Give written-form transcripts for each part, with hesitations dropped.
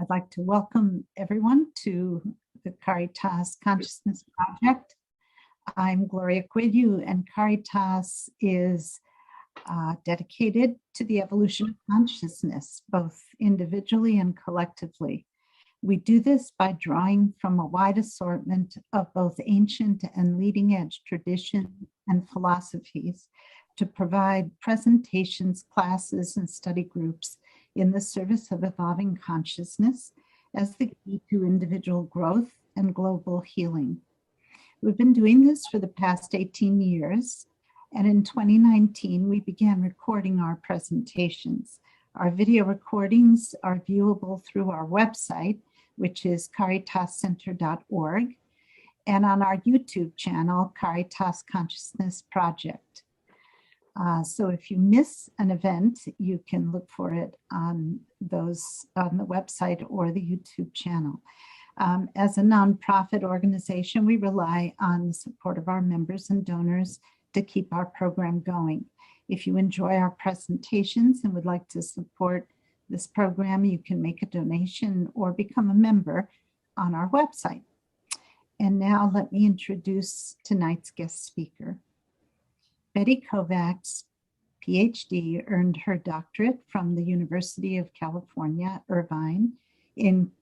I'd like to welcome everyone to the Caritas Consciousness Project. I'm Gloria Quidu, and Caritas is dedicated to the evolution of consciousness, both individually and collectively. We do this by drawing from a wide assortment of both ancient and leading-edge tradition and philosophies to provide presentations, classes, and study groups in the service of evolving consciousness as the key to individual growth and global healing. We've been doing this for the past 18 years, and in 2019, we began recording our presentations. Our video recordings are viewable through our website, which is caritascenter.org, and on our YouTube channel, Caritas Consciousness Project. So if you miss an event, you can look for it on the website or the YouTube channel. As a nonprofit organization, we rely on the support of our members and donors to keep our program going. If you enjoy our presentations and would like to support this program, you can make a donation or become a member on our website. And now let me introduce tonight's guest speaker. Betty Kovacs, Ph.D., earned her doctorate from the University of California, Irvine, in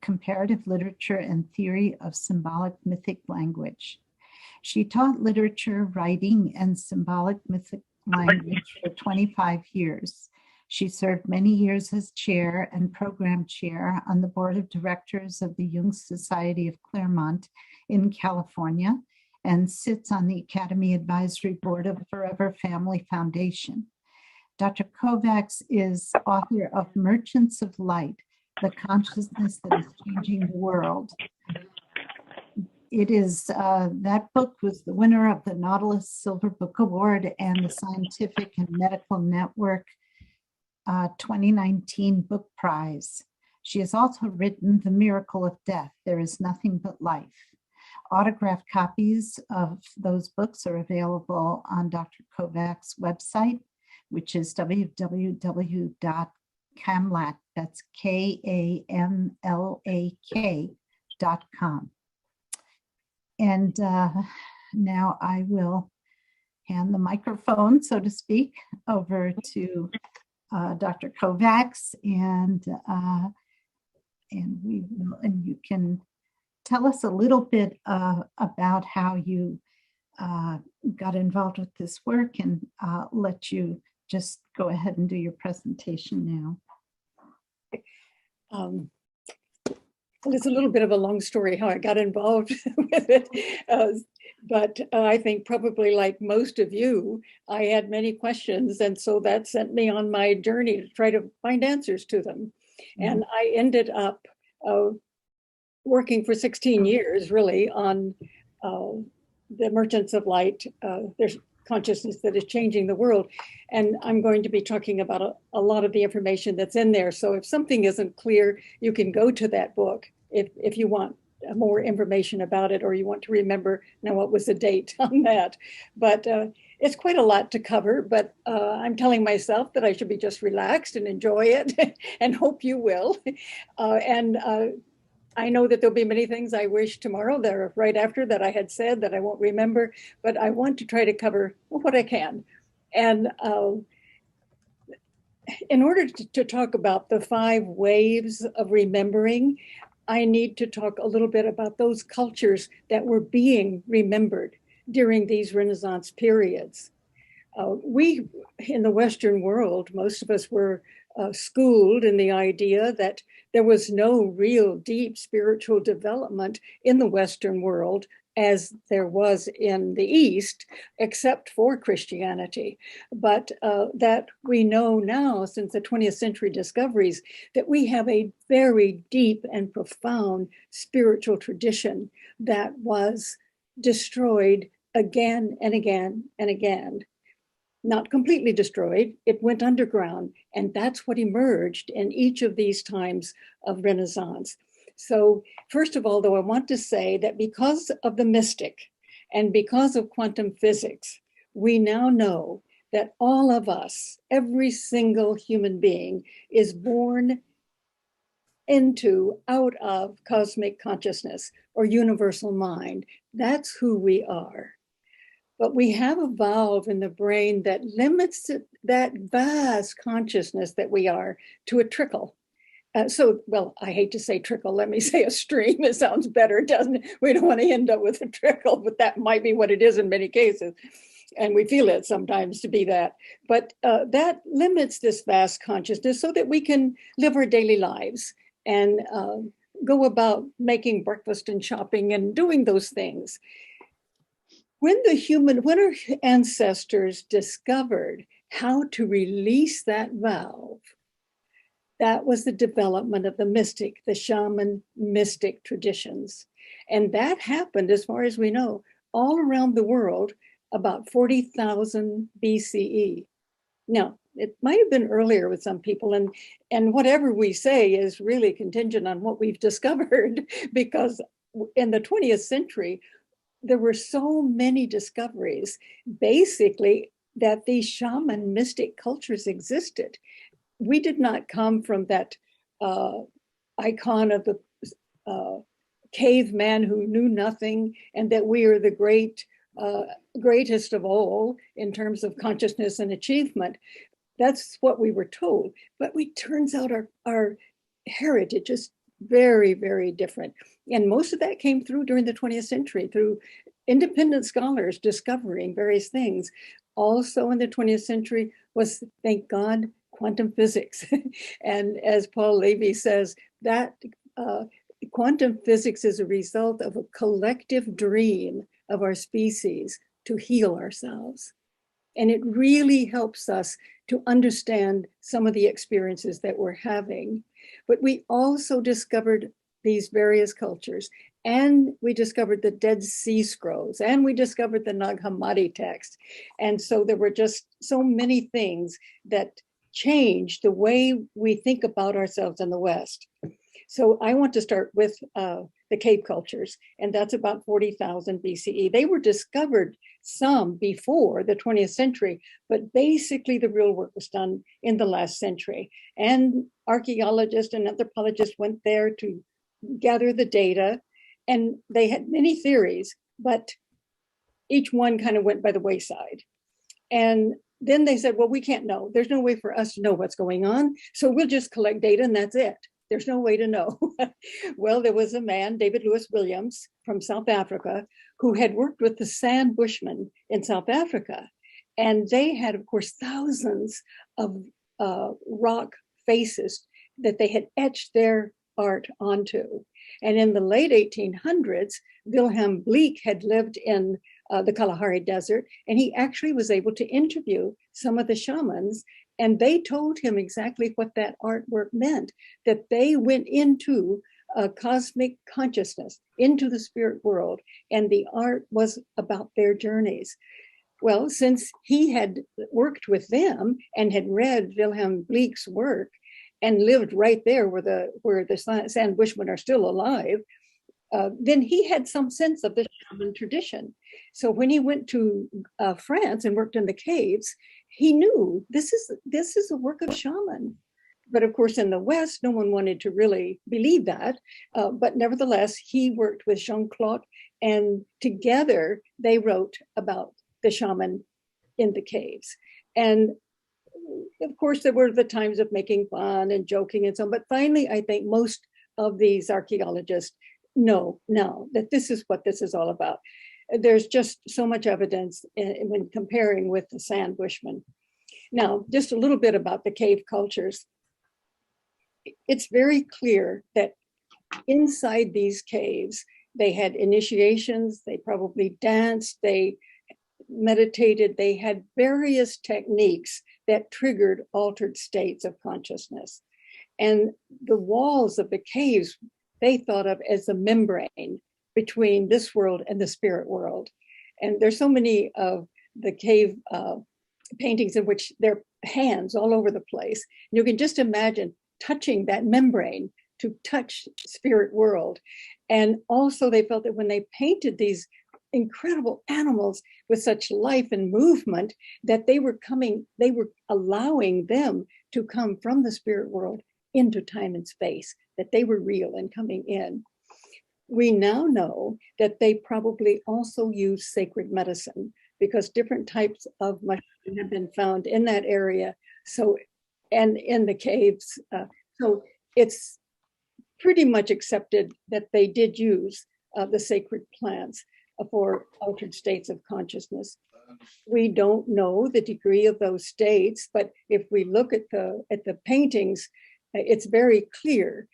comparative literature and theory of symbolic mythic language. She taught literature, writing, and symbolic mythic language for 25 years. She served many years as chair and program chair on the board of directors of the Jung Society of Claremont in California, and sits on the Academy Advisory Board of Forever Family Foundation. Dr. Kovacs is author of Merchants of Light, The Consciousness That Is Changing the World. It is, that book was the winner of the Nautilus Silver Book Award and the Scientific and Medical Network 2019 Book Prize. She has also written The Miracle of Death, There Is Nothing But Life. Autographed copies of those books are available on Dr. Kovacs' website, which is www.kamlak, that's KAMLAK.com. And now I will hand the microphone, so to speak, over to Dr. Kovacs, and you can tell us a little bit about how you got involved with this work, and let you just go ahead and do your presentation now. Well, it's a little bit of a long story how I got involved with it, but I think probably like most of you, I had many questions, and so that sent me on my journey to try to find answers to them. Mm-hmm. And I ended up working for 16 years, really, on the Merchants of Light, there's consciousness that is changing the world. And I'm going to be talking about a lot of the information that's in there. So if something isn't clear, you can go to that book if you want more information about it, or you want to remember, now what was the date on that. But it's quite a lot to cover, but I'm telling myself that I should be just relaxed and enjoy it and hope you will. I know that there'll be many things I wish tomorrow that are right after that I had said that I won't remember, but I want to try to cover what I can. And in order to talk about the 5 waves of remembering, I need to talk a little bit about those cultures that were being remembered during these Renaissance periods. We, in the Western world, most of us were schooled in the idea that there was no real deep spiritual development in the Western world as there was in the East, except for Christianity. But that we know now, since the 20th century discoveries, that we have a very deep and profound spiritual tradition that was destroyed again and again and again. Not completely destroyed, it went underground, and that's what emerged in each of these times of Renaissance. So first of all, though, I want to say that because of the mystic and because of quantum physics, we now know that all of us, every single human being, is born out of cosmic consciousness or universal mind. That's who we are. But we have a valve in the brain that limits that vast consciousness that we are to a trickle. Well, I hate to say trickle. Let me say a stream. It sounds better, doesn't it? We don't want to end up with a trickle, but that might be what it is in many cases. And we feel it sometimes to be that. But that limits this vast consciousness so that we can live our daily lives and go about making breakfast and shopping and doing those things. When our ancestors discovered how to release that valve, that was the development of the mystic, the shaman-mystic traditions. And that happened, as far as we know, all around the world about 40,000 BCE. Now, it might have been earlier with some people, and whatever we say is really contingent on what we've discovered, because in the 20th century, there were so many discoveries, basically, that these shaman mystic cultures existed. We did not come from that icon of the caveman who knew nothing, and that we are the greatest of all in terms of consciousness and achievement. That's what we were told. But it turns out our heritage is very, very different. And most of that came through during the 20th century, through independent scholars discovering various things. Also in the 20th century was, thank God, quantum physics. And as Paul Levy says, that quantum physics is a result of a collective dream of our species to heal ourselves. And it really helps us to understand some of the experiences that we're having. But we also discovered these various cultures, and we discovered the Dead Sea Scrolls, and we discovered the Nag Hammadi text. And so there were just so many things that changed the way we think about ourselves in the West. So I want to start with the cave cultures, and that's about 40,000 BCE. They were discovered some before the 20th century, but basically the real work was done in the last century. And archaeologists and anthropologists went there to gather the data, and they had many theories, but each one kind of went by the wayside. And then they said, well, we can't know. There's no way for us to know what's going on, so we'll just collect data and that's it. There's no way to know. Well, there was a man, David Lewis Williams from South Africa, who had worked with the Sand Bushmen in South Africa. And they had, of course, thousands of rock faces that they had etched their art onto. And in the late 1800s, Wilhelm Bleek had lived in the Kalahari Desert, and he actually was able to interview some of the shamans, and they told him exactly what that artwork meant, that they went into a cosmic consciousness, into the spirit world, and the art was about their journeys. Well, since he had worked with them and had read Wilhelm Bleek's work and lived right there where the Sand Bushmen are still alive, then he had some sense of the shaman tradition. So when he went to France and worked in the caves, he knew this is a work of shaman. But of course, in the West, no one wanted to really believe that. But nevertheless, he worked with Jean-Claude, and together they wrote about the shaman in the caves. And of course, there were the times of making fun and joking and so on. But finally, I think most of these archaeologists know now that this is what this is all about. There's just so much evidence when comparing with the Sand Bushmen. Now, just a little bit about the cave cultures. It's very clear that inside these caves, they had initiations, they probably danced, they meditated, they had various techniques that triggered altered states of consciousness. And the walls of the caves, they thought of as a membrane between this world and the spirit world. And there's so many of the cave paintings in which there are hands all over the place. You can just imagine touching that membrane to touch spirit world. And also they felt that when they painted these incredible animals with such life and movement, that they were allowing them to come from the spirit world into time and space, that they were real and coming in. We now know that they probably also use sacred medicine, because different types of mushroom have been found in that area. So, and in the caves. So it's pretty much accepted that they did use the sacred plants for altered states of consciousness. We don't know the degree of those states, but if we look at the paintings, it's very clear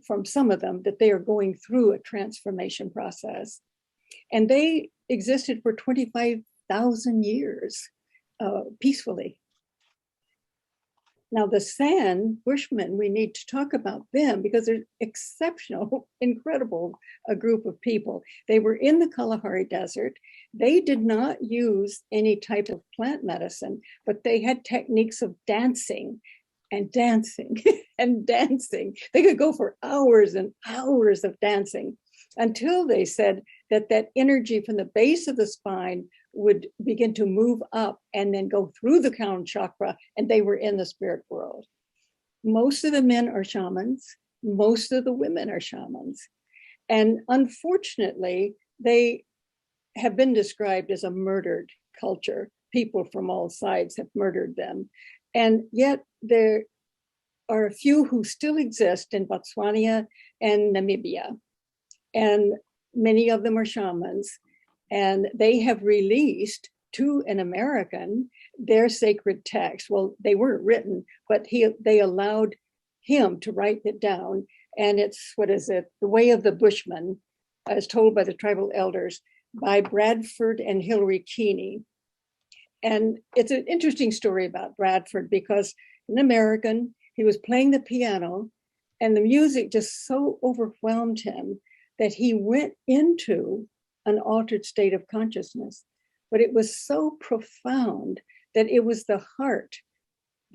from some of them that they are going through a transformation process. And they existed for 25,000 years peacefully. Now, the San Bushmen, we need to talk about them because they're exceptional, incredible group of people. They were in the Kalahari Desert. They did not use any type of plant medicine, but they had techniques of dancing and dancing and dancing. They could go for hours and hours of dancing until they said that that energy from the base of the spine would begin to move up and then go through the crown chakra, and they were in the spirit world. Most of the men are shamans. Most of the women are shamans. And unfortunately, they have been described as a murdered culture. People from all sides have murdered them. And yet there are a few who still exist in Botswana and Namibia. And many of them are shamans. And they have released to an American their sacred text. Well, they weren't written, but they allowed him to write it down. And it's, what is it? The Way of the Bushmen, as told by the tribal elders, by Bradford and Hilary Keeney. And it's an interesting story about Bradford because an American, he was playing the piano and the music just so overwhelmed him that he went into an altered state of consciousness. But it was so profound that it was the heart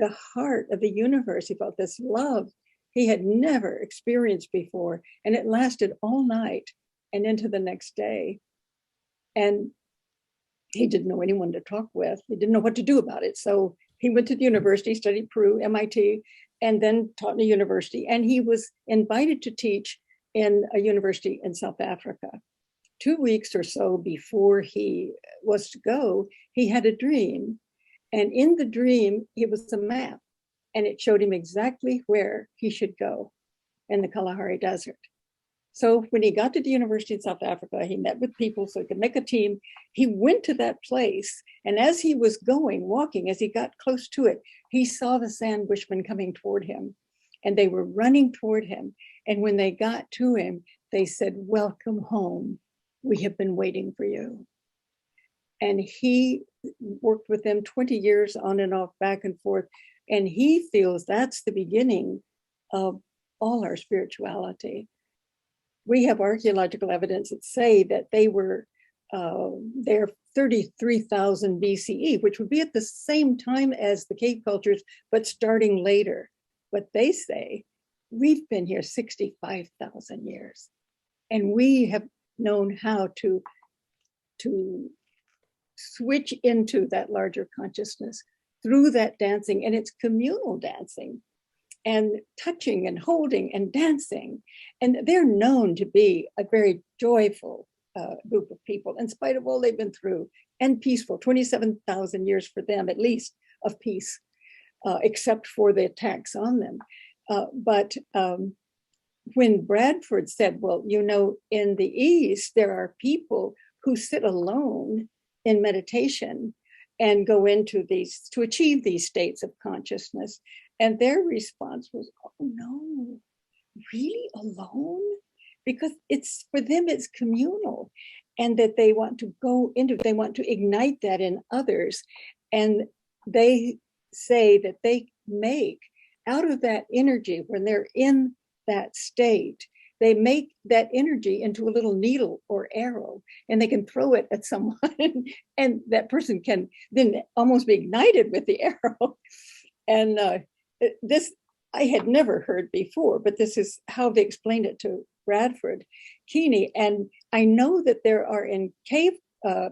of the universe. He felt this love he had never experienced before. And it lasted all night and into the next day. And he didn't know anyone to talk with. He didn't know what to do about it. So he went to the university, studied Peru, MIT, and then taught in a university. And he was invited to teach in a university in South Africa. 2 weeks or so before he was to go, he had a dream. And in the dream, it was a map. And it showed him exactly where he should go in the Kalahari Desert. So when he got to the university in South Africa, he met with people so he could make a team. He went to that place. And as he was walking, as he got close to it, he saw the San Bushmen coming toward him. And they were running toward him. And when they got to him, they said, "Welcome home. We have been waiting for you." And he worked with them 20 years on and off, back and forth. And he feels that's the beginning of all our spirituality. We have archaeological evidence that say that they were there 33,000 BCE, which would be at the same time as the cave cultures, but starting later. But they say, we've been here 65,000 years. And we have known how to switch into that larger consciousness through that dancing. And it's communal dancing and touching and holding and dancing. And they're known to be a very joyful group of people, in spite of all they've been through, and peaceful. 27,000 years for them, at least, of peace, except for the attacks on them. But when Bradford said, well, you know, in the East, there are people who sit alone in meditation and go into these, to achieve these states of consciousness. And their response was, oh no, really alone? Because it's, for them, it's communal, and that they want to go into, they want to ignite that in others. And they say that they make out of that energy, when they're in that state, they make that energy into a little needle or arrow, and they can throw it at someone, and that person can then almost be ignited with the arrow. And this I had never heard before, but this is how they explained it to Bradford Keeney. And I know that there are in cave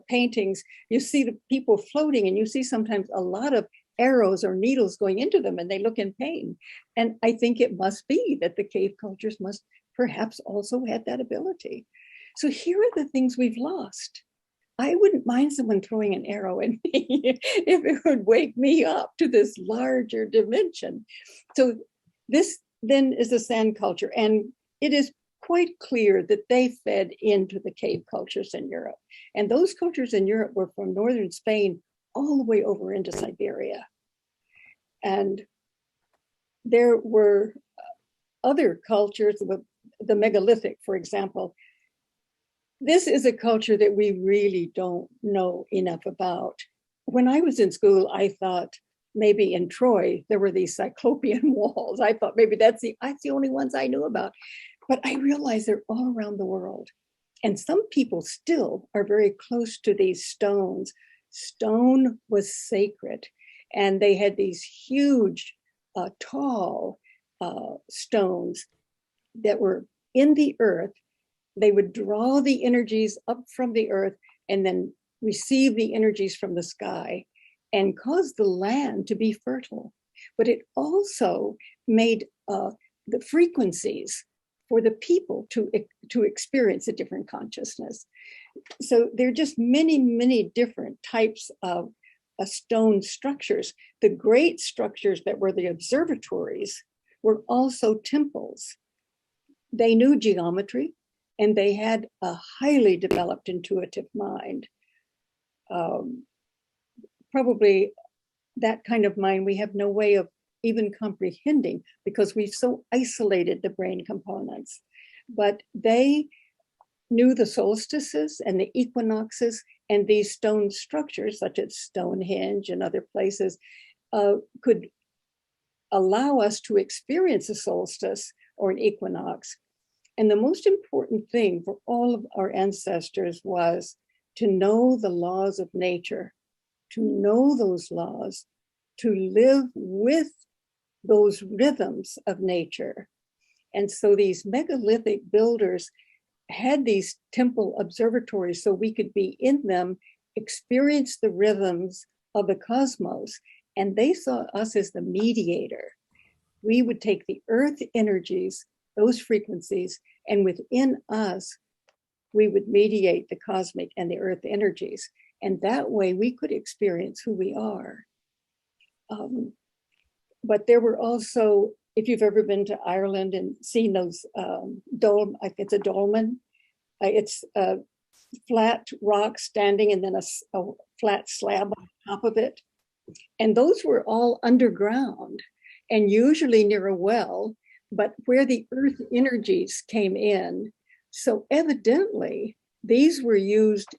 paintings, you see the people floating, and you see sometimes a lot of arrows or needles going into them, and they look in pain. And I think it must be that the cave cultures must perhaps also had that ability. So here are the things we've lost. I wouldn't mind someone throwing an arrow at me if it would wake me up to this larger dimension. So this then is the sand culture, and it is quite clear that they fed into the cave cultures in Europe. And those cultures in Europe were from northern Spain all the way over into Siberia. And there were other cultures, the megalithic, for example. This is a culture that we really don't know enough about. When I was in school, I thought maybe in Troy, there were these cyclopean walls. I thought maybe that's the only ones I knew about. But I realized they're all around the world. And some people still are very close to these stones. Stone was sacred. And they had these huge, tall stones that were in the earth. They would draw the energies up from the earth and then receive the energies from the sky and cause the land to be fertile. But it also made the frequencies for the people to experience a different consciousness. So there are just many, many different types of stone structures. The great structures that were the observatories were also temples. They knew geometry, and they had a highly developed intuitive mind. Probably that kind of mind we have no way of even comprehending because we've so isolated the brain components. But they knew the solstices and the equinoxes, and these stone structures, such as Stonehenge and other places, could allow us to experience a solstice or an equinox. And the most important thing for all of our ancestors was to know the laws of nature, to know those laws, to live with those rhythms of nature. And so these megalithic builders had these temple observatories so we could be in them, experience the rhythms of the cosmos. And they saw us as the mediator. We would take the earth energies, those frequencies, and within us, we would mediate the cosmic and the earth energies. And that way we could experience who we are. But there were also, if you've ever been to Ireland and seen those it's a dolmen, it's a flat rock standing and then a flat slab on top of it. And those were all underground and usually near a well, but where the earth energies came in. So evidently, these were used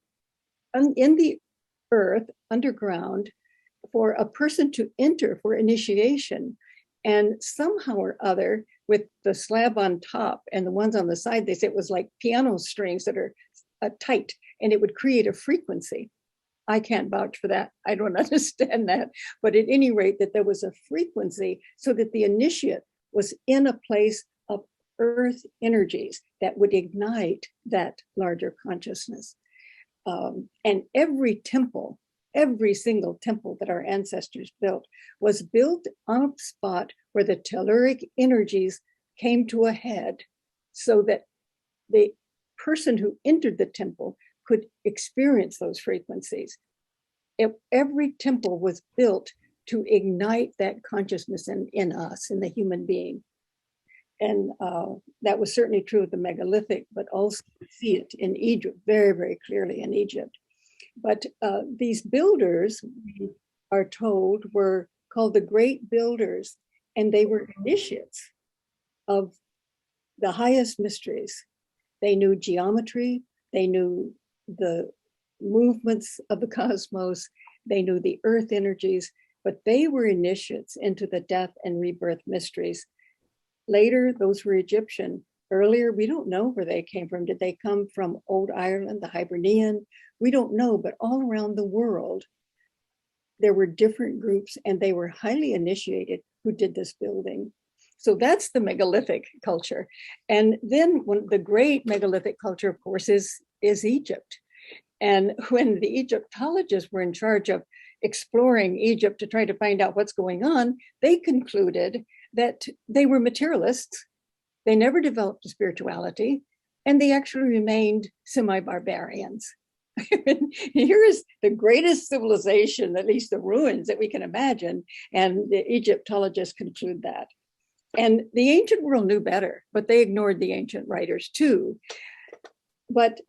in the earth underground for a person to enter for initiation. And somehow or other, with the slab on top and the ones on the side, they said it was like piano strings that are tight, and it would create a frequency. I can't vouch for that. I don't understand that. But at any rate, that there was a frequency so that the initiate was in a place of earth energies that would ignite that larger consciousness. And every temple, every single temple that our ancestors built was built on a spot where the telluric energies came to a head so that the person who entered the temple could experience those frequencies. Every temple was built to ignite that consciousness in us, in the human being. And that was certainly true of the megalithic, but also see it in Egypt, very, very clearly in Egypt. But these builders, we are told, were called the great builders, and they were initiates of the highest mysteries. They knew geometry, they knew the movements of the cosmos, they knew the earth energies, but they were initiates into the death and rebirth mysteries. Later, those were Egyptian. Earlier, we don't know where they came from. Did they come from Old Ireland, the Hibernian? We don't know, but all around the world, there were different groups, and they were highly initiated who did this building. So that's the megalithic culture. And then the great megalithic culture, of course, is Egypt. And when the Egyptologists were in charge of exploring Egypt to try to find out what's going on, they concluded that they were materialists. They never developed a spirituality, and they actually remained semi-barbarians. Here is the greatest civilization, at least the ruins that we can imagine, and the Egyptologists conclude that. And the ancient world knew better, but they ignored the ancient writers too. But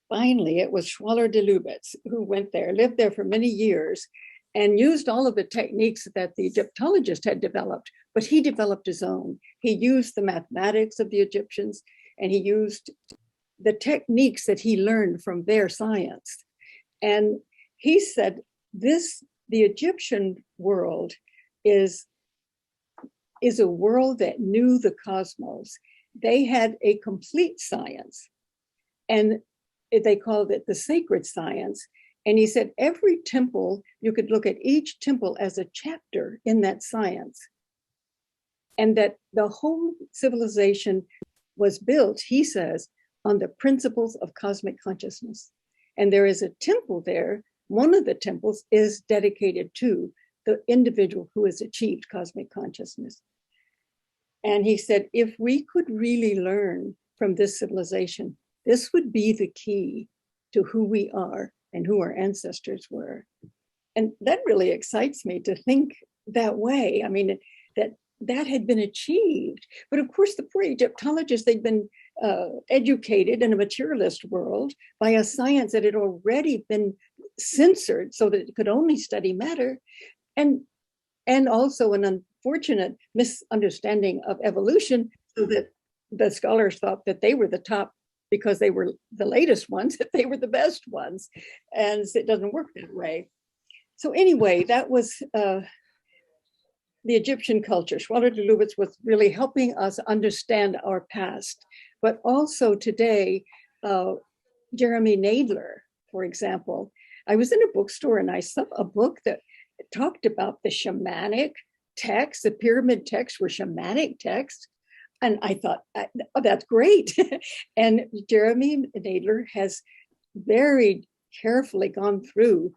finally, it was Schwaller de Lubitz who went there, lived there for many years, and used all of the techniques that the Egyptologist had developed, but he developed his own. He used the mathematics of the Egyptians, and he used the techniques that he learned from their science. And he said, the Egyptian world is a world that knew the cosmos. They had a complete science, and they called it the sacred science. And he said, every temple, you could look at each temple as a chapter in that science. And that the whole civilization was built, he says, on the principles of cosmic consciousness. And there is a temple there. One of the temples is dedicated to the individual who has achieved cosmic consciousness. And he said, if we could really learn from this civilization, this would be the key to who we are and who our ancestors were. And that really excites me to think that way. I mean, that had been achieved. But of course, the poor Egyptologists, they'd been educated in a materialist world by a science that had already been censored so that it could only study matter, and also an unfortunate misunderstanding of evolution, so that the scholars thought that they were the top because they were the latest ones, that they were the best ones, and it doesn't work that way. So anyway, that was the Egyptian culture. Schwaller de Lubitz was really helping us understand our past. But also today, Jeremy Nadler, for example, I was in a bookstore and I saw a book that talked about the shamanic texts. The pyramid texts were shamanic texts. And I thought, oh, that's great. And Jeremy Nadler has very carefully gone through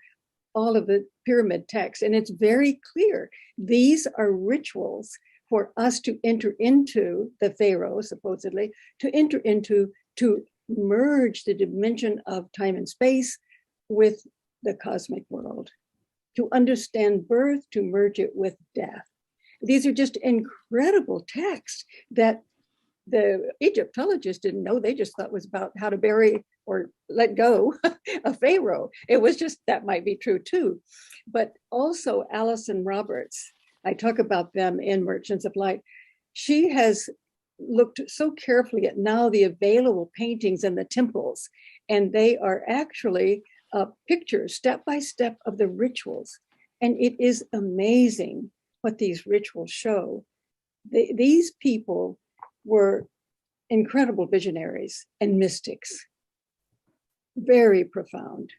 all of the pyramid texts, and it's very clear. These are rituals for us to enter into the pharaoh, supposedly, to enter into, to merge the dimension of time and space with the cosmic world, to understand birth, to merge it with death. These are just incredible texts that the Egyptologists didn't know. They just thought it was about how to bury or let go a pharaoh. It was just, that might be true too. But also Alison Roberts, I talk about them in Merchants of Light. She has looked so carefully at now the available paintings in the temples, and they are actually pictures, step by step, of the rituals. And it is amazing what these rituals show. These people were incredible visionaries and mystics, very profound.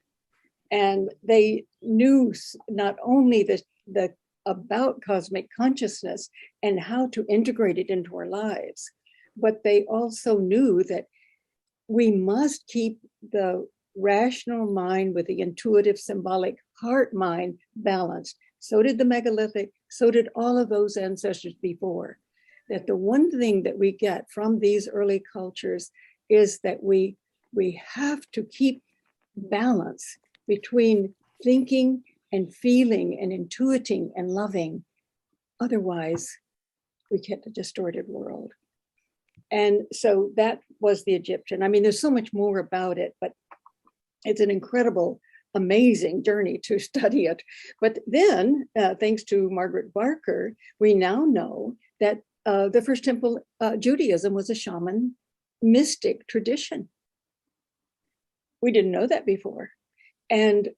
And they knew not only the about cosmic consciousness and how to integrate it into our lives, but they also knew that we must keep the rational mind with the intuitive, symbolic heart mind balanced. So did the megalithic, so did all of those ancestors before. That the one thing that we get from these early cultures is that we have to keep balance between thinking and feeling and intuiting and loving. Otherwise, we get a distorted world. And so that was the Egyptian. I mean, there's so much more about it, but it's an incredible, amazing journey to study it. But then, thanks to Margaret Barker, we now know that the first temple Judaism was a shaman mystic tradition. We didn't know that before. And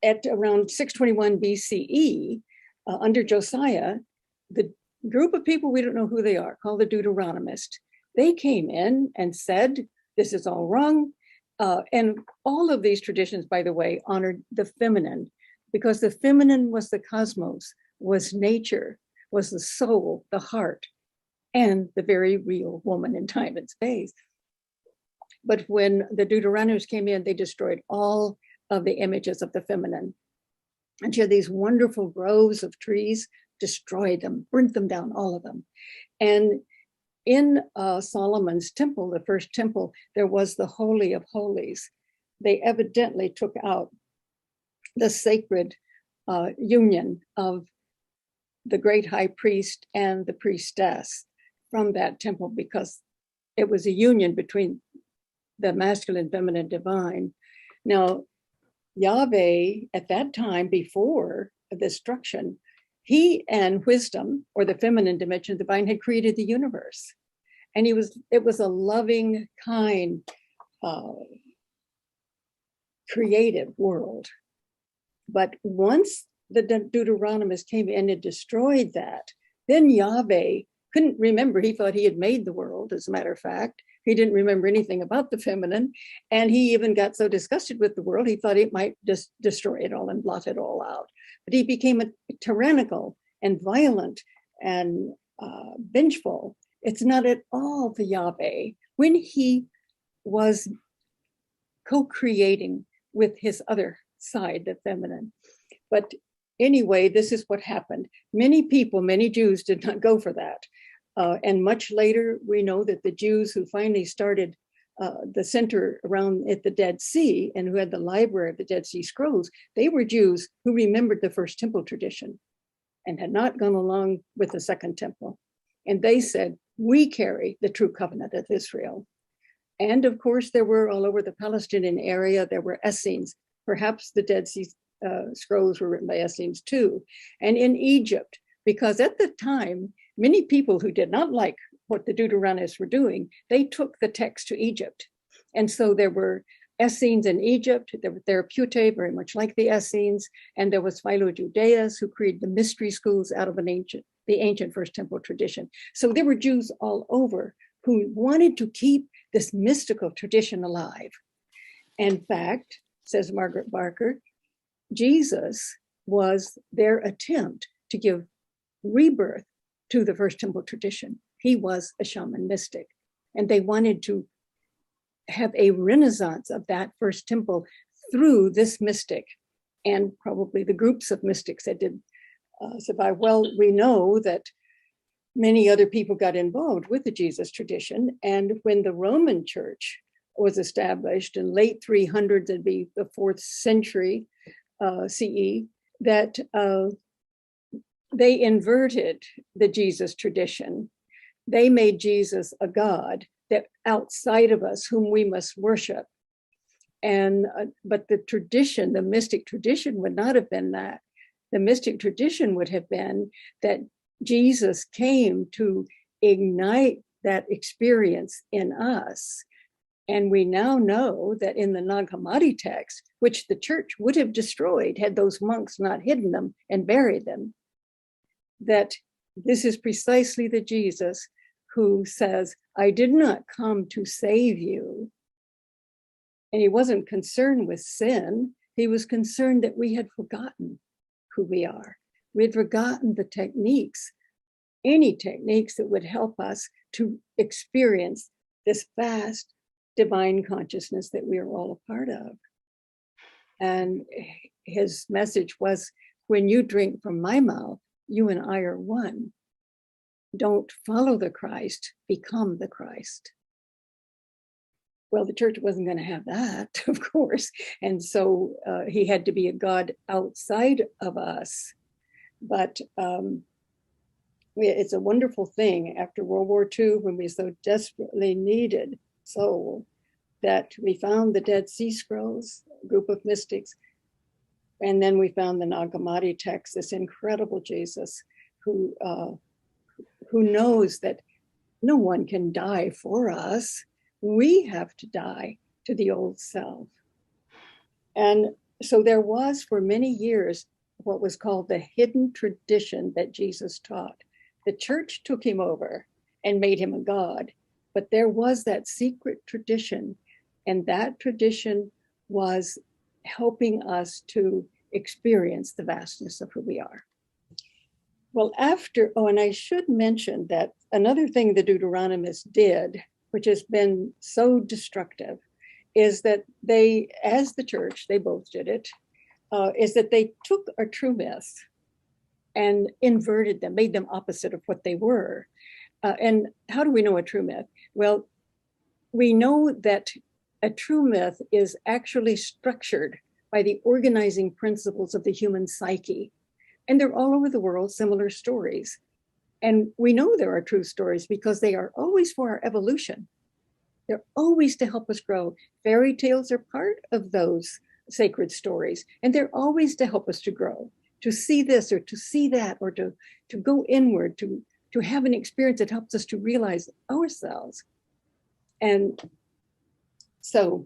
at around 621 BCE, under Josiah, the group of people, we don't know who they are, called the Deuteronomists, they came in and said, this is all wrong. And all of these traditions, by the way, honored the feminine, because the feminine was the cosmos, was nature, was the soul, the heart, and the very real woman in time and space. But when the Deuteronomists came in, they destroyed all of the images of the feminine. And she had these wonderful groves of trees, destroyed them, burnt them down, all of them. And in Solomon's temple, the first temple, there was the Holy of Holies. They evidently took out the sacred union of the great high priest and the priestess from that temple, because it was a union between the masculine, feminine, divine. Now, Yahweh, at that time, before the destruction, he and wisdom, or the feminine dimension of the divine, had created the universe. And it was a loving, kind, creative world. But once the Deuteronomists came in and destroyed that, then Yahweh couldn't remember. He thought he had made the world, as a matter of fact. He didn't remember anything about the feminine. And he even got so disgusted with the world, he thought it might just destroy it all and blot it all out. But he became a tyrannical and violent and vengeful. It's not at all the Yahweh. When he was co-creating with his other side, the feminine. But anyway, this is what happened. Many people, many Jews did not go for that. And much later, we know that the Jews who finally started the center around at the Dead Sea and who had the library of the Dead Sea Scrolls, they were Jews who remembered the first temple tradition and had not gone along with the second temple. And they said, we carry the true covenant of Israel. And of course, there were all over the Palestinian area, there were Essenes. Perhaps the Dead Sea Scrolls were written by Essenes too. And in Egypt, because at the time, many people who did not like what the Deuteronomists were doing, they took the text to Egypt. And so there were Essenes in Egypt, there were Therapeutae, very much like the Essenes, and there was Philo-Judaeus, who created the mystery schools out of the ancient First Temple tradition. So there were Jews all over who wanted to keep this mystical tradition alive. In fact, says Margaret Barker, Jesus was their attempt to give rebirth to the First Temple tradition. He was a shaman mystic, and they wanted to have a renaissance of that First Temple through this mystic and probably the groups of mystics that did survive. Well, we know that many other people got involved with the Jesus tradition, and when the Roman Church was established in late 300s, it'd be the 4th century CE, that they inverted the Jesus tradition. They made Jesus a god that outside of us, whom we must worship. And but the tradition, the mystic tradition, would not have been that. The mystic tradition would have been that Jesus came to ignite that experience in us. And we now know that in the Nag Hammadi text, which the church would have destroyed had those monks not hidden them and buried them, that this is precisely the Jesus who says, I did not come to save you. And he wasn't concerned with sin. He was concerned that we had forgotten who we are. We had forgotten the techniques, any techniques that would help us to experience this vast divine consciousness that we are all a part of. And his message was, when you drink from my mouth, you and I are one. Don't follow the Christ, become the Christ. Well, the church wasn't going to have that, of course. And so he had to be a God outside of us. But it's a wonderful thing after World War II, when we so desperately needed soul, that we found the Dead Sea Scrolls, a group of mystics. And then we found the Nag Hammadi text, this incredible Jesus who knows that no one can die for us. We have to die to the old self. And so there was for many years what was called the hidden tradition that Jesus taught. The church took him over and made him a god, but there was that secret tradition, and that tradition was helping us to experience the vastness of who we are. Well, and I should mention that another thing the Deuteronomists did, which has been so destructive, is that they, as the church, they both did it, is that they took our true myths and inverted them, made them opposite of what they were. And how do we know a true myth? Well, we know that a true myth is actually structured by the organizing principles of the human psyche. And they're all over the world, similar stories. And we know there are true stories because they are always for our evolution. They're always to help us grow. Fairy tales are part of those sacred stories, and they're always to help us to grow, to see this or to see that, or to go inward, to have an experience that helps us to realize ourselves. And so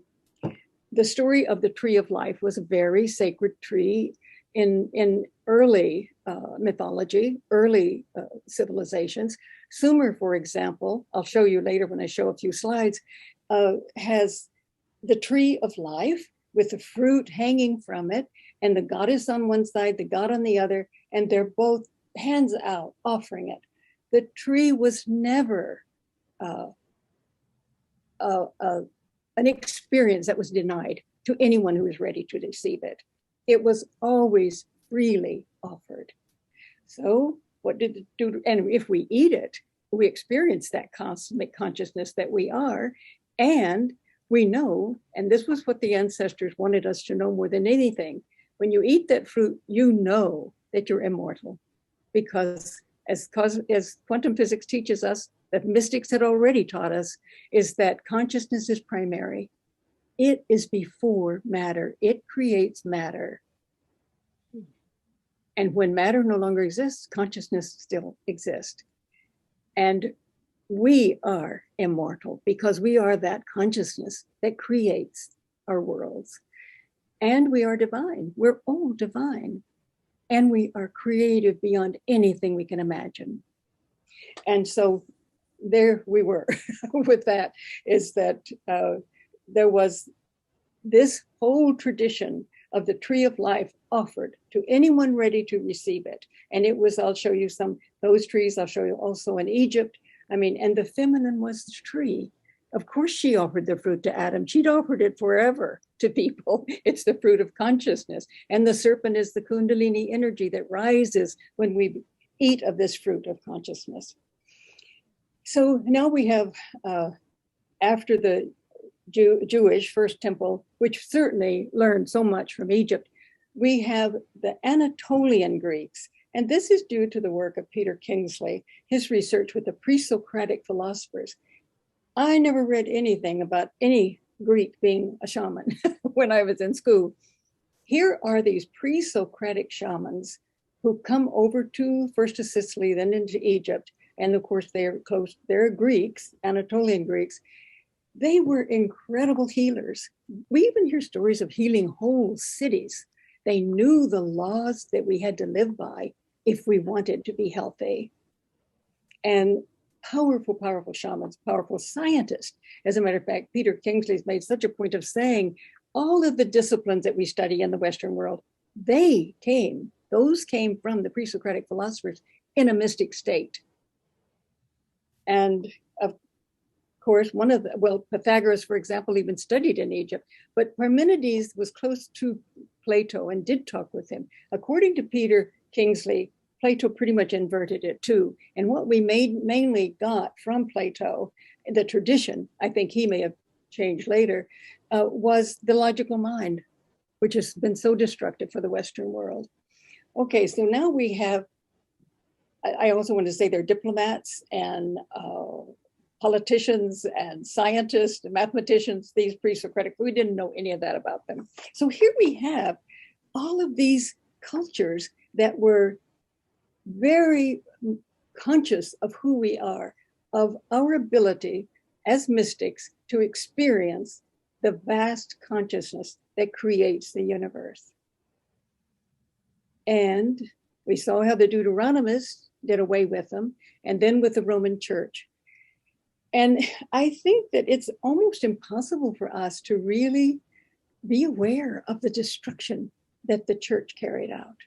the story of the tree of life was a very sacred tree in early mythology, early civilizations. Sumer, for example, I'll show you later when I show a few slides, has the tree of life with the fruit hanging from it, and the goddess on one side, the god on the other, and they're both hands out offering it. The tree was never an experience that was denied to anyone who was ready to receive it. It was always freely offered. So what did it do? And if we eat it, we experience that cosmic consciousness that we are. And we know, and this was what the ancestors wanted us to know more than anything, when you eat that fruit, you know that you're immortal. Because as quantum physics teaches us, that mystics had already taught us, is that consciousness is primary. It is before matter. It creates matter. And when matter no longer exists, consciousness still exists. And we are immortal because we are that consciousness that creates our worlds. And we are divine. We're all divine. And we are creative beyond anything we can imagine. And so there we were with that, is that there was this whole tradition of the tree of life offered to anyone ready to receive it. And it was, I'll show you those trees. I'll show you also in Egypt. I mean, and the feminine was the tree. Of course, she offered the fruit to Adam. She'd offered it forever to people. It's the fruit of consciousness. And the serpent is the Kundalini energy that rises when we eat of this fruit of consciousness. So now we have, after the Jewish first temple, which certainly learned so much from Egypt, we have the Anatolian Greeks. And this is due to the work of Peter Kingsley, his research with the pre-Socratic philosophers. I never read anything about any Greek being a shaman when I was in school. Here are these pre-Socratic shamans who come over first to Sicily, then into Egypt. And of course, they're Greeks, Anatolian Greeks. They were incredible healers. We even hear stories of healing whole cities. They knew the laws that we had to live by if we wanted to be healthy. And powerful, powerful shamans, powerful scientists. As a matter of fact, Peter Kingsley's made such a point of saying all of the disciplines that we study in the Western world, those came from the pre-Socratic philosophers in a mystic state. And of course, Pythagoras, for example, even studied in Egypt, but Parmenides was close to Plato and did talk with him. According to Peter Kingsley, Plato pretty much inverted it too. And what we mainly got from Plato, the tradition, I think he may have changed later, was the logical mind, which has been so destructive for the Western world. Okay, so now we have, I also want to say they're diplomats and politicians and scientists and mathematicians, these pre-Socratic, we didn't know any of that about them. So here we have all of these cultures that were very conscious of who we are, of our ability as mystics to experience the vast consciousness that creates the universe. And we saw how the Deuteronomists did away with them, and then with the Roman Church. And I think that it's almost impossible for us to really be aware of the destruction that the church carried out.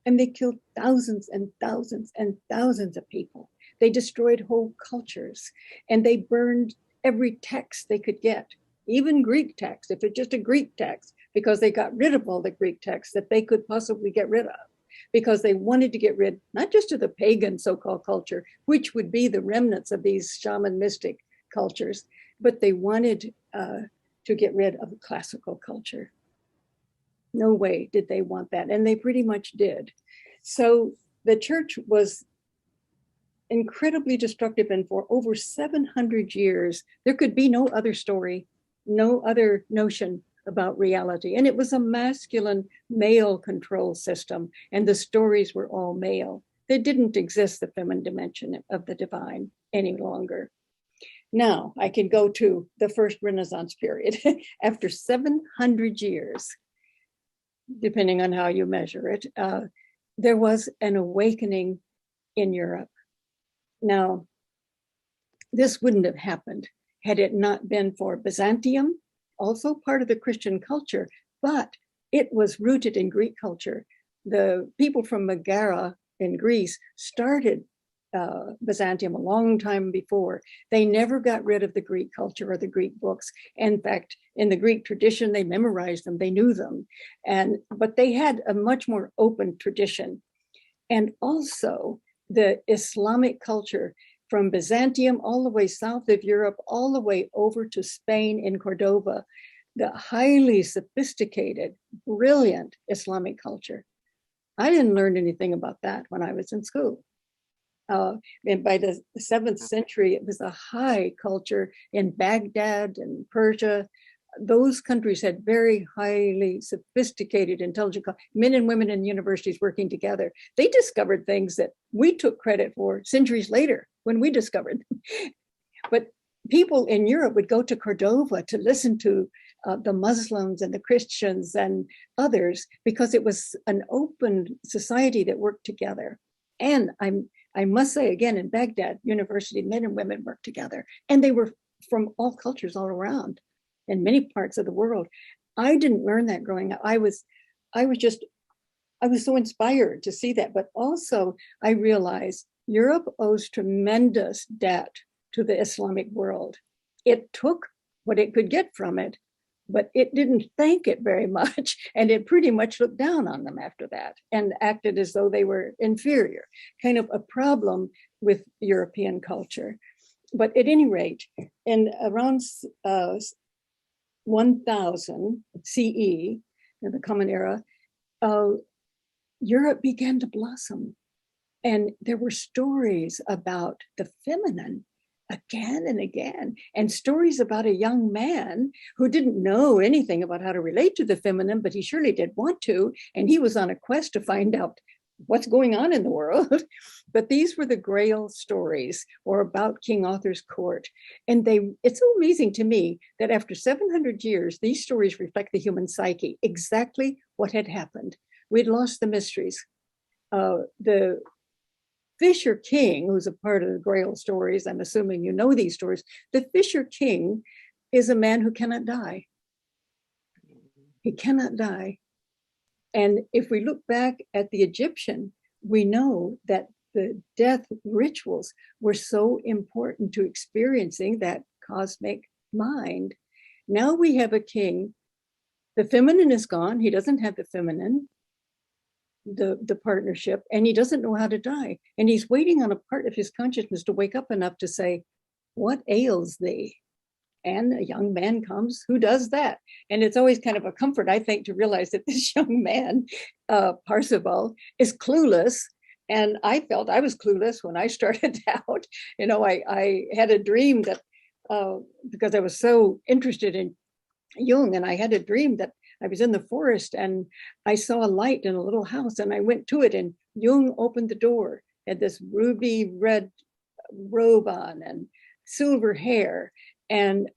And they killed thousands and thousands and thousands of people. They destroyed whole cultures, and they burned every text they could get, even Greek text. If it's just a Greek text, because they got rid of all the Greek texts that they could possibly get rid of, because they wanted to get rid not just of the pagan so-called culture, which would be the remnants of these shaman mystic cultures, but they wanted to get rid of the classical culture. No way did they want that, and they pretty much did. So the church was incredibly destructive, and for over 700 years, there could be no other story, no other notion about reality. And it was a masculine male control system, and the stories were all male. There didn't exist the feminine dimension of the divine any longer. Now I can go to the first Renaissance period. After 700 years, depending on how you measure it, there was an awakening in Europe. Now, this wouldn't have happened had it not been for Byzantium, also part of the Christian culture, but it was rooted in Greek culture. The people from Megara in Greece started Byzantium a long time before. They never got rid of the Greek culture or the Greek books. In fact, in the Greek tradition, they memorized them, they knew them. But they had a much more open tradition. And also the Islamic culture from Byzantium all the way south of Europe, all the way over to Spain in Cordoba, the highly sophisticated, brilliant Islamic culture. I didn't learn anything about that when I was in school. And by the 7th century, it was a high culture in Baghdad and Persia. Those countries had very highly sophisticated, intelligent men and women in universities working together. They discovered things that we took credit for centuries later when we discovered them. But people in Europe would go to Cordova to listen to the Muslims and the Christians and others, because it was an open society that worked together. And I must say again, in Baghdad University, men and women worked together, and they were from all cultures all around in many parts of the world. I didn't learn that growing up. I was so inspired to see that, but also I realized Europe owes tremendous debt to the Islamic world. It took what it could get from it, but it didn't thank it very much. And it pretty much looked down on them after that and acted as though they were inferior, kind of a problem with European culture. But at any rate, in around 1000 CE, in the Common Era, Europe began to blossom. And there were stories about the feminine again and again, and stories about a young man who didn't know anything about how to relate to the feminine, but he surely did want to. And he was on a quest to find out what's going on in the world. But these were the Grail stories, or about King Arthur's court. And it's so amazing to me that after 700 years, these stories reflect the human psyche, exactly what had happened. We'd lost the mysteries. The Fisher King, who's a part of the Grail stories, I'm assuming you know these stories, the Fisher King is a man who cannot die. He cannot die. And if we look back at the Egyptian, we know that the death rituals were so important to experiencing that cosmic mind. Now we have a king. The feminine is gone. He doesn't have the feminine, the partnership, and he doesn't know how to die. And he's waiting on a part of his consciousness to wake up enough to say, "What ails thee?" And a young man comes who does that. And it's always kind of a comfort, I think, to realize that this young man, Parzival, is clueless. And I felt I was clueless when I started out. You know, I had a dream that, because I was so interested in Jung, and I had a dream that I was in the forest and I saw a light in a little house, and I went to it, and Jung opened the door, had this ruby red robe on and silver hair and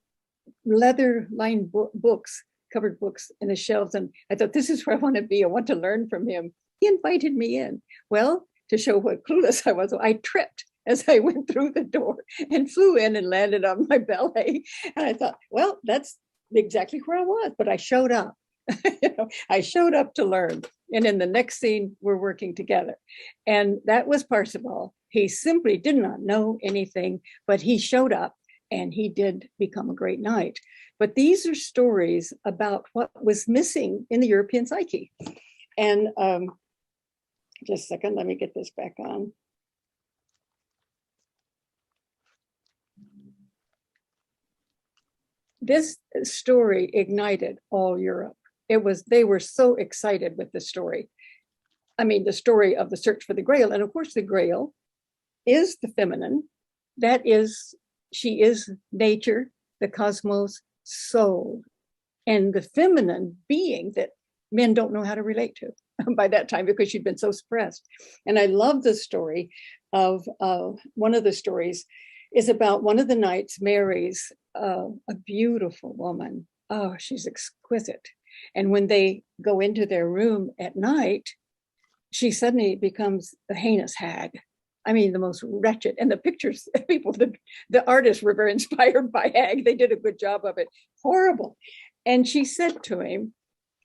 leather-lined books, covered books in the shelves. And I thought, this is where I want to be. I want to learn from him. He invited me in. Well, to show what clueless I was, I tripped as I went through the door and flew in and landed on my belly. And I thought, well, that's exactly where I was, but I showed up. I showed up to learn. And in the next scene, we're working together. And that was Parzival. He simply did not know anything, but he showed up. and he did become a great knight. But these are stories about what was missing in the European psyche. And just a second, let me get this back on. This story ignited all Europe. They were so excited with the story. I mean, the story of the search for the Grail. And of course, the Grail is the feminine. She is nature, the cosmos, soul, and the feminine being that men don't know how to relate to by that time because she'd been so suppressed. And I love the story of one of the stories is about one of the knights marries a beautiful woman. Oh, she's exquisite. And when they go into their room at night, she suddenly becomes a heinous hag. I mean, the most wretched. And the pictures, the artists were very inspired by hag. They did a good job of it. Horrible. And she said to him,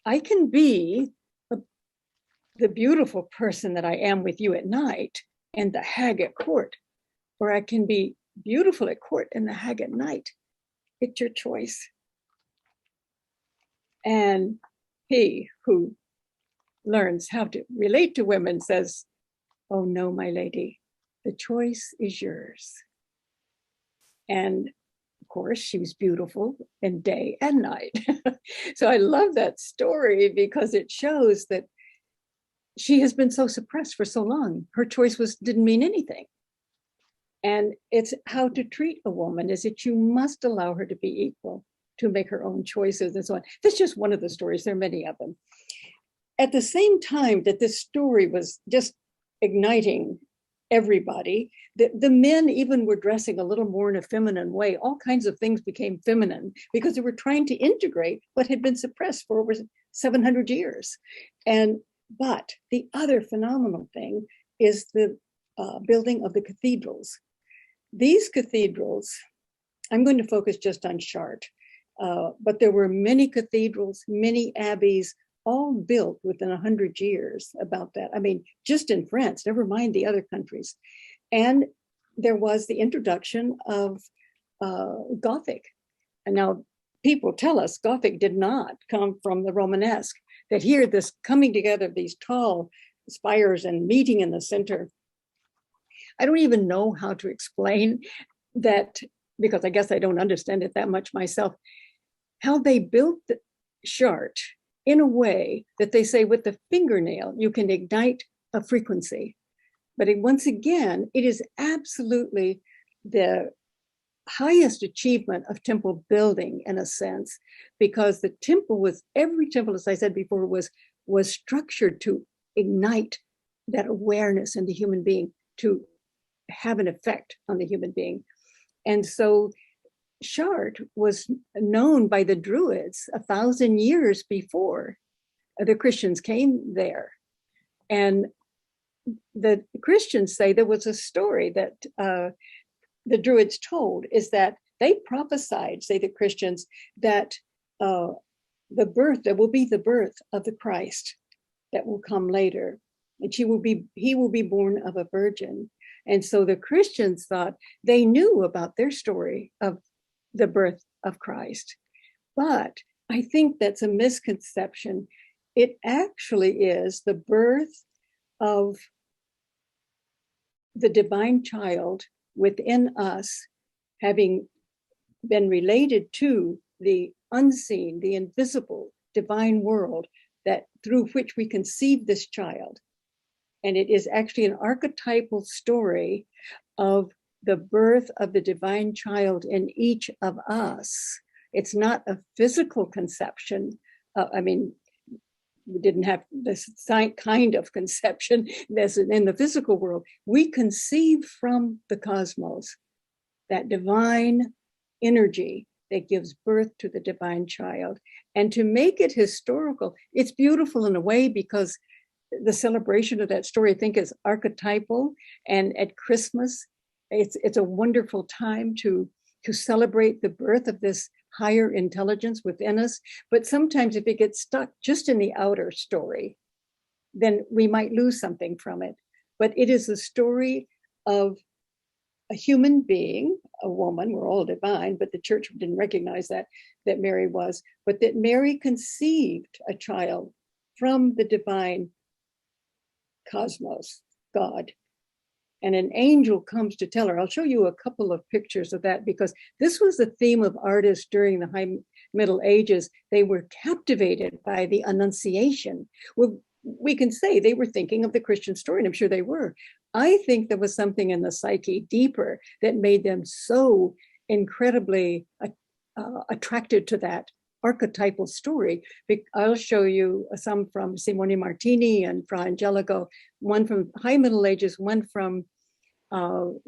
I can be the beautiful person that I am with you at night and the hag at court, or I can be beautiful at court and the hag at night. It's your choice. And he who learns how to relate to women says, oh no, my lady, the choice is yours. And of course, she was beautiful in day and night. So I love that story because it shows that she has been so suppressed for so long. Her choice didn't mean anything. And it's how to treat a woman is that you must allow her to be equal, to make her own choices and so on. That's just one of the stories. There are many of them. At the same time that this story was just igniting everybody, the men even were dressing a little more in a feminine way. All kinds of things became feminine because they were trying to integrate what had been suppressed for over 700 years. But the other phenomenal thing is the building of the cathedrals. These cathedrals, I'm going to focus just on Chartres, but there were many cathedrals, many abbeys, all built within 100 years about that. I mean, just in France, never mind the other countries. And there was the introduction of Gothic. And now people tell us Gothic did not come from the Romanesque, that here this coming together of these tall spires and meeting in the center. I don't even know how to explain that, because I guess I don't understand it that much myself, how they built the Chartres in a way that they say with the fingernail, you can ignite a frequency. But once again, it is absolutely the highest achievement of temple building in a sense, because the temple was, every temple, as I said before, was structured to ignite that awareness in the human being, to have an effect on the human being. And so Chartres was known by the Druids 1,000 years before the Christians came there. And the Christians say there was a story that the Druids told, is that they prophesied, say the Christians, that there will be the birth of the Christ that will come later. And he will be born of a virgin. And so the Christians thought they knew about their story of the birth of Christ. But I think that's a misconception. It actually is the birth of the divine child within us, having been related to the unseen, the invisible divine world that through which we conceive this child. And it is actually an archetypal story of the birth of the divine child in each of us. It's not a physical conception. We didn't have this kind of conception that's in the physical world. We conceive from the cosmos, that divine energy that gives birth to the divine child. And to make it historical, it's beautiful in a way because the celebration of that story, I think, is archetypal. And at Christmas, it's a wonderful time to celebrate the birth of this higher intelligence within us. But sometimes if it gets stuck just in the outer story, then we might lose something from it. But it is a story of a human being, a woman. We're all divine, but the church didn't recognize that Mary was, but that Mary conceived a child from the divine cosmos, God. And an angel comes to tell her. I'll show you a couple of pictures of that, because this was the theme of artists during the High Middle Ages. They were captivated by the Annunciation. Well, we can say they were thinking of the Christian story, and I'm sure they were. I think there was something in the psyche deeper that made them so incredibly attracted to that archetypal story. I'll show you some from Simone Martini and Fra Angelico, one from High Middle Ages, one from the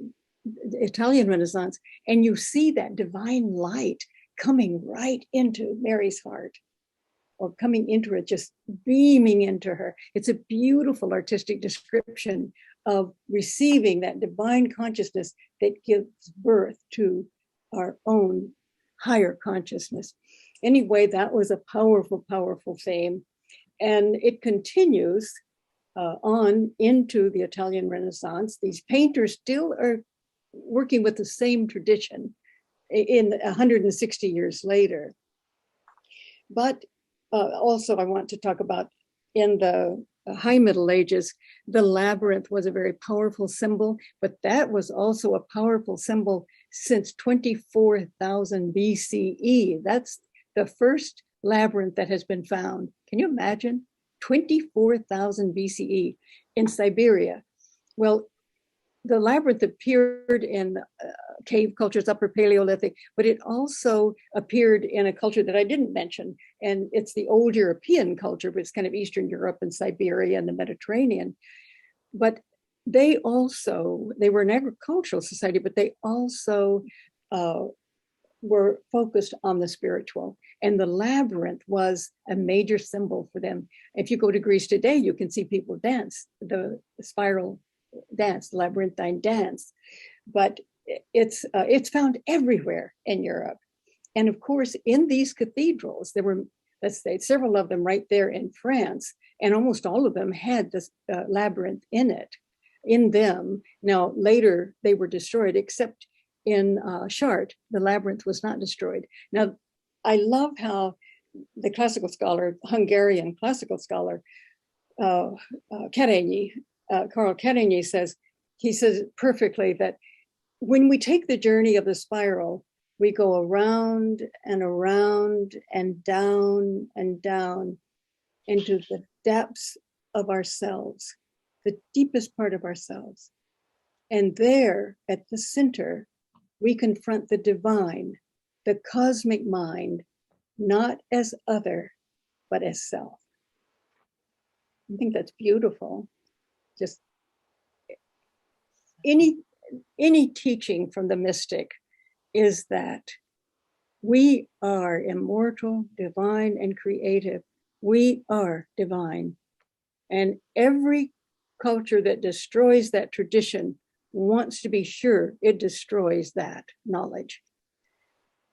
Italian Renaissance, and you see that divine light coming right into Mary's heart, or coming into it, just beaming into her. It's a beautiful artistic description of receiving that divine consciousness that gives birth to our own higher consciousness. Anyway, that was a powerful, powerful theme. And it continues on into the Italian Renaissance. These painters still are working with the same tradition in 160 years later. But also I want to talk about, in the High Middle Ages, the labyrinth was a very powerful symbol, but that was also a powerful symbol since 24,000 BCE. That's the first labyrinth that has been found. Can you imagine? 24,000 BCE in Siberia. Well, the labyrinth appeared in cave cultures, Upper Paleolithic, but it also appeared in a culture that I didn't mention, and it's the old European culture, but it's kind of Eastern Europe and Siberia and the Mediterranean. But they were an agricultural society, but they also were focused on the spiritual. And the labyrinth was a major symbol for them. If you go to Greece today, you can see people dance, the spiral dance, the labyrinthine dance. But it's found everywhere in Europe. And of course, in these cathedrals, there were, let's say, several of them right there in France, and almost all of them had this labyrinth in them. Now, later they were destroyed, except in Chartres, the labyrinth was not destroyed. Now, I love how the classical scholar, Hungarian classical scholar, Kerényi, Karl Kerényi says perfectly that when we take the journey of the spiral, we go around and around and down into the depths of ourselves, the deepest part of ourselves. And there at the center, we confront the divine, the cosmic mind, not as other, but as self. I think that's beautiful. Just any teaching from the mystic is that we are immortal, divine, and creative. We are divine. And every culture that destroys that tradition wants to be sure it destroys that knowledge.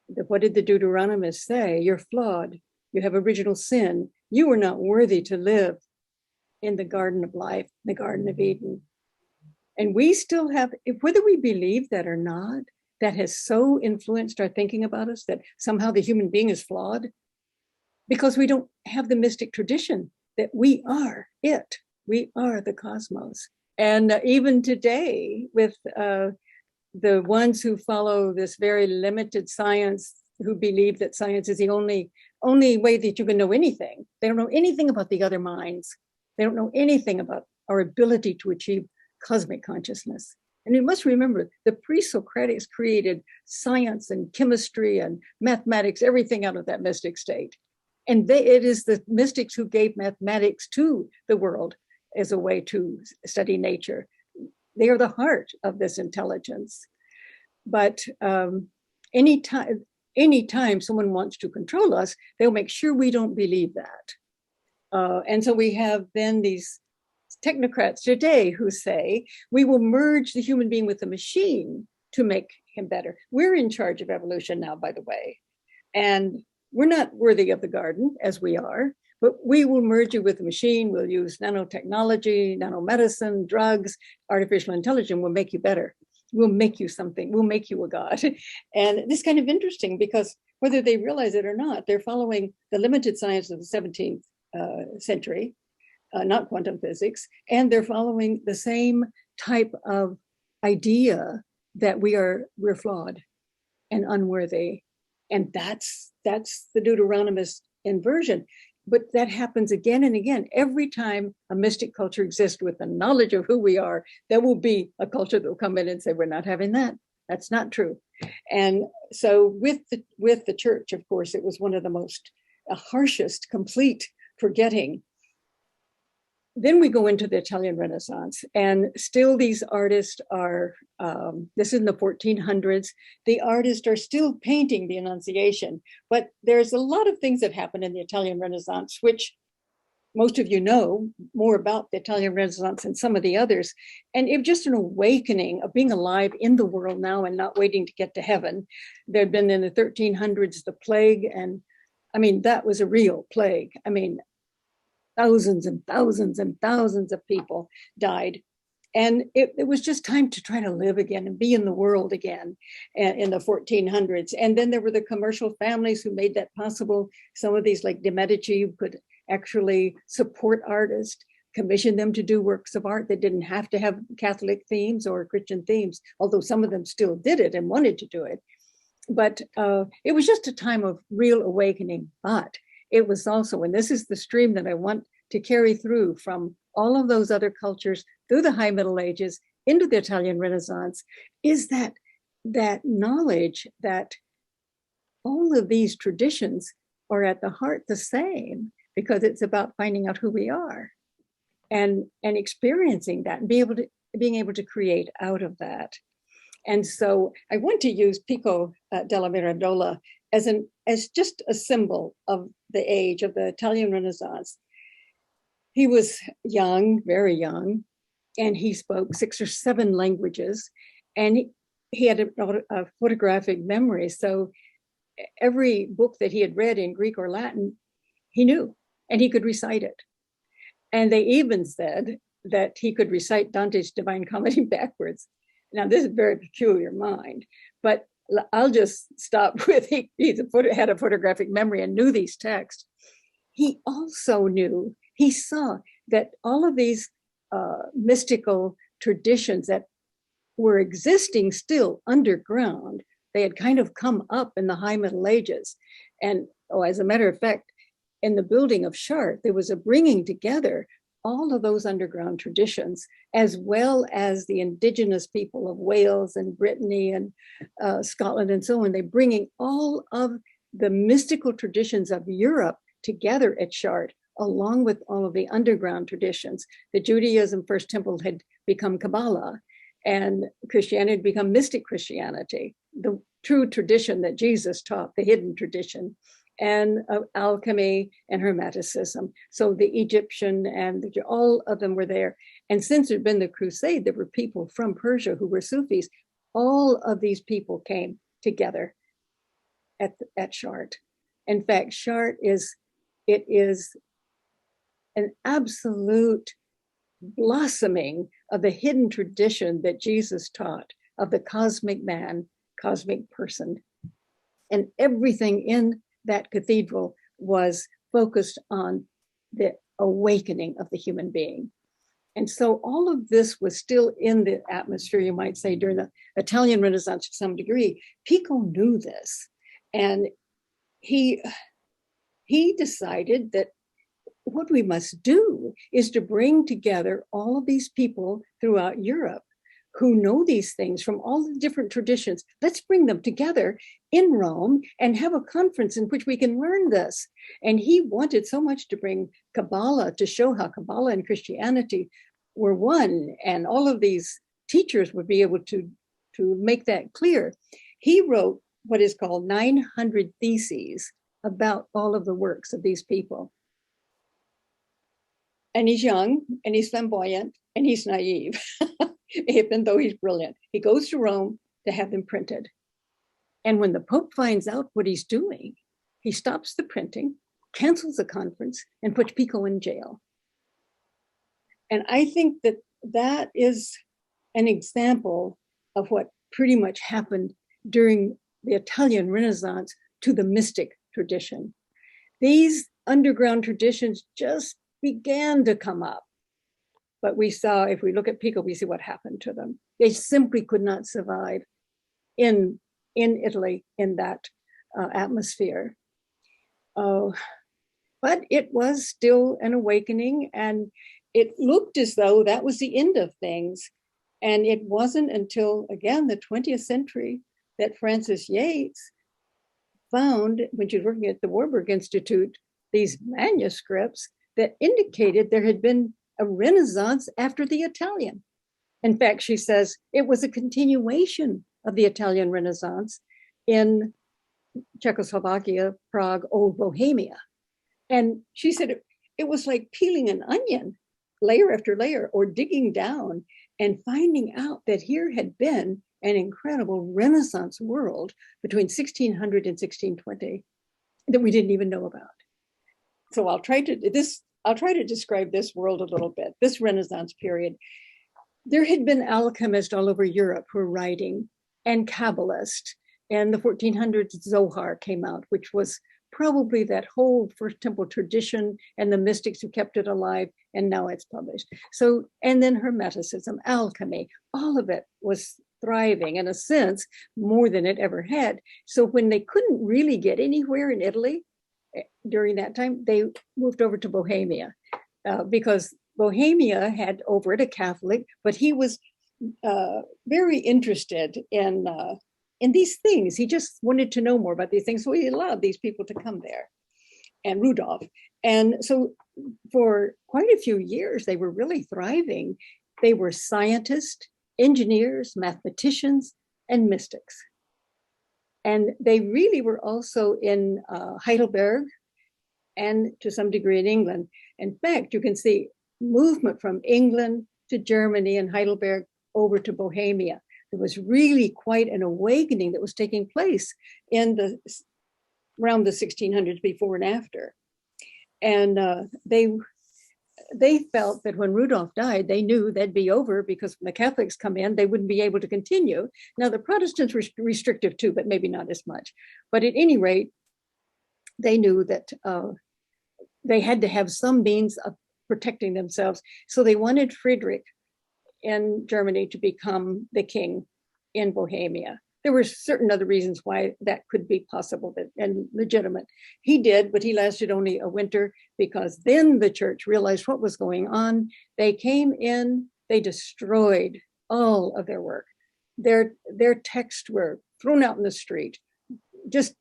What did the Deuteronomists say? You're flawed. You have original sin. You are not worthy to live in the garden of life, the Garden of Eden. And we still have, whether we believe that or not, that has so influenced our thinking about us that somehow the human being is flawed, because we don't have the mystic tradition that we are it. We are the cosmos. And even today, with the ones who follow this very limited science, who believe that science is the only way that you can know anything. They don't know anything about the other minds. They don't know anything about our ability to achieve cosmic consciousness. And you must remember, the pre-Socratics created science and chemistry and mathematics, everything out of that mystic state. And it is the mystics who gave mathematics to the world as a way to study nature. They are the heart of this intelligence. But anytime someone wants to control us, they'll make sure we don't believe that. And so we have then these technocrats today who say, we will merge the human being with the machine to make him better. We're in charge of evolution now, by the way. And we're not worthy of the garden as we are, but we will merge you with the machine. We'll use nanotechnology, nanomedicine, drugs, artificial intelligence will make you better. we'll make you something, we'll make you a god. And this is kind of interesting because whether they realize it or not, they're following the limited science of the 17th century, not quantum physics, and they're following the same type of idea that we're flawed and unworthy. And that's the Deuteronomist inversion. But that happens again and again. Every time a mystic culture exists with the knowledge of who we are, there will be a culture that will come in and say, we're not having that. That's not true. And so with the church, of course, it was one of the most harshest, complete forgetting. Then we go into the Italian Renaissance, and still these artists are, this is in the 1400s, the artists are still painting the Annunciation, but there's a lot of things that happen in the Italian Renaissance, which most of you know more about the Italian Renaissance than some of the others. And it was just an awakening of being alive in the world now and not waiting to get to heaven. There'd been in the 1300s, the plague, and I mean, that was a real plague. I mean, thousands and thousands and thousands of people died. And it was just time to try to live again and be in the world again in the 1400s. And then there were the commercial families who made that possible. Some of these, like de Medici, could actually support artists, commission them to do works of art that didn't have to have Catholic themes or Christian themes, although some of them still did it and wanted to do it. But it was just a time of real awakening. But it was also, and this is the stream that I want to carry through from all of those other cultures through the High Middle Ages into the Italian Renaissance, is that knowledge that all of these traditions are at the heart the same, because it's about finding out who we are and experiencing that and being able to create out of that. And so I want to use Pico della Mirandola as just a symbol of the age of the Italian Renaissance. He was young, very young, and he spoke 6 or 7 languages, and he had a photographic memory. So every book that he had read in Greek or Latin, he knew, and he could recite it. And they even said that he could recite Dante's Divine Comedy backwards. Now, this is a very peculiar mind, but I'll just stop with he had a photographic memory and knew these texts. He also knew, he saw that all of these mystical traditions that were existing still underground, they had kind of come up in the High Middle Ages. And as a matter of fact, in the building of Chartres, there was a bringing together all of those underground traditions, as well as the indigenous people of Wales and Brittany and Scotland and so on. They're bringing all of the mystical traditions of Europe together at Chartres, along with all of the underground traditions. The Judaism First Temple had become Kabbalah, and Christianity had become mystic Christianity, the true tradition that Jesus taught, the hidden tradition, and alchemy and Hermeticism. So the Egyptian and all of them were there. And since there'd been the crusade, there were people from Persia who were Sufis. All of these people came together at Chartres. In fact, Chartres is an absolute blossoming of the hidden tradition that Jesus taught of the cosmic man, cosmic person. And everything in that cathedral was focused on the awakening of the human being. And so all of this was still in the atmosphere, you might say, during the Italian Renaissance to some degree. Pico knew this, and he decided that what we must do is to bring together all of these people throughout Europe who know these things from all the different traditions. Let's bring them together in Rome and have a conference in which we can learn this. And he wanted so much to bring Kabbalah to show how Kabbalah and Christianity were one, and all of these teachers would be able to make that clear. He wrote what is called 900 theses about all of the works of these people. And he's young, and he's flamboyant, and he's naive, even though he's brilliant. He goes to Rome to have them printed. And when the Pope finds out what he's doing, he stops the printing, cancels the conference, and puts Pico in jail. And I think that is an example of what pretty much happened during the Italian Renaissance to the mystic tradition. These underground traditions just began to come up. But we saw, if we look at Pico, we see what happened to them. They simply could not survive in Italy in that atmosphere. But it was still an awakening, and it looked as though that was the end of things. And it wasn't until, again, the 20th century that Frances Yates found, when she was working at the Warburg Institute, these manuscripts that indicated there had been a Renaissance after the Italian. In fact, she says it was a continuation of the Italian Renaissance in Czechoslovakia, Prague, Old Bohemia. And she said it was like peeling an onion, layer after layer, or digging down and finding out that here had been an incredible Renaissance world between 1600 and 1620 that we didn't even know about. So I'll try to describe this world a little bit, this Renaissance period. There had been alchemists all over Europe who were writing, and Kabbalists. And the 1400s, Zohar came out, which was probably that whole First Temple tradition and the mystics who kept it alive, and now it's published. So, and then Hermeticism, alchemy, all of it was thriving in a sense more than it ever had. So when they couldn't really get anywhere in Italy during that time, they moved over to Bohemia because Bohemia had over it a Catholic, but he was very interested in these things. He just wanted to know more about these things. So he allowed these people to come there, and Rudolph. And so for quite a few years, they were really thriving. They were scientists, engineers, mathematicians, and mystics. And they really were also in Heidelberg and to some degree in England. In fact, you can see movement from England to Germany and Heidelberg over to Bohemia. There was really quite an awakening that was taking place in around the 1600s, before and after. And they felt that when Rudolph died, they knew that'd be over, because when the Catholics come in, they wouldn't be able to continue. Now, the Protestants were restrictive too, but maybe not as much. But at any rate, they knew that they had to have some means of protecting themselves. So they wanted Friedrich in Germany to become the king in Bohemia. There were certain other reasons why that could be possible and legitimate. He did, but he lasted only a winter, because then the church realized what was going on. They came in, they destroyed all of their work. Their texts were thrown out in the street, just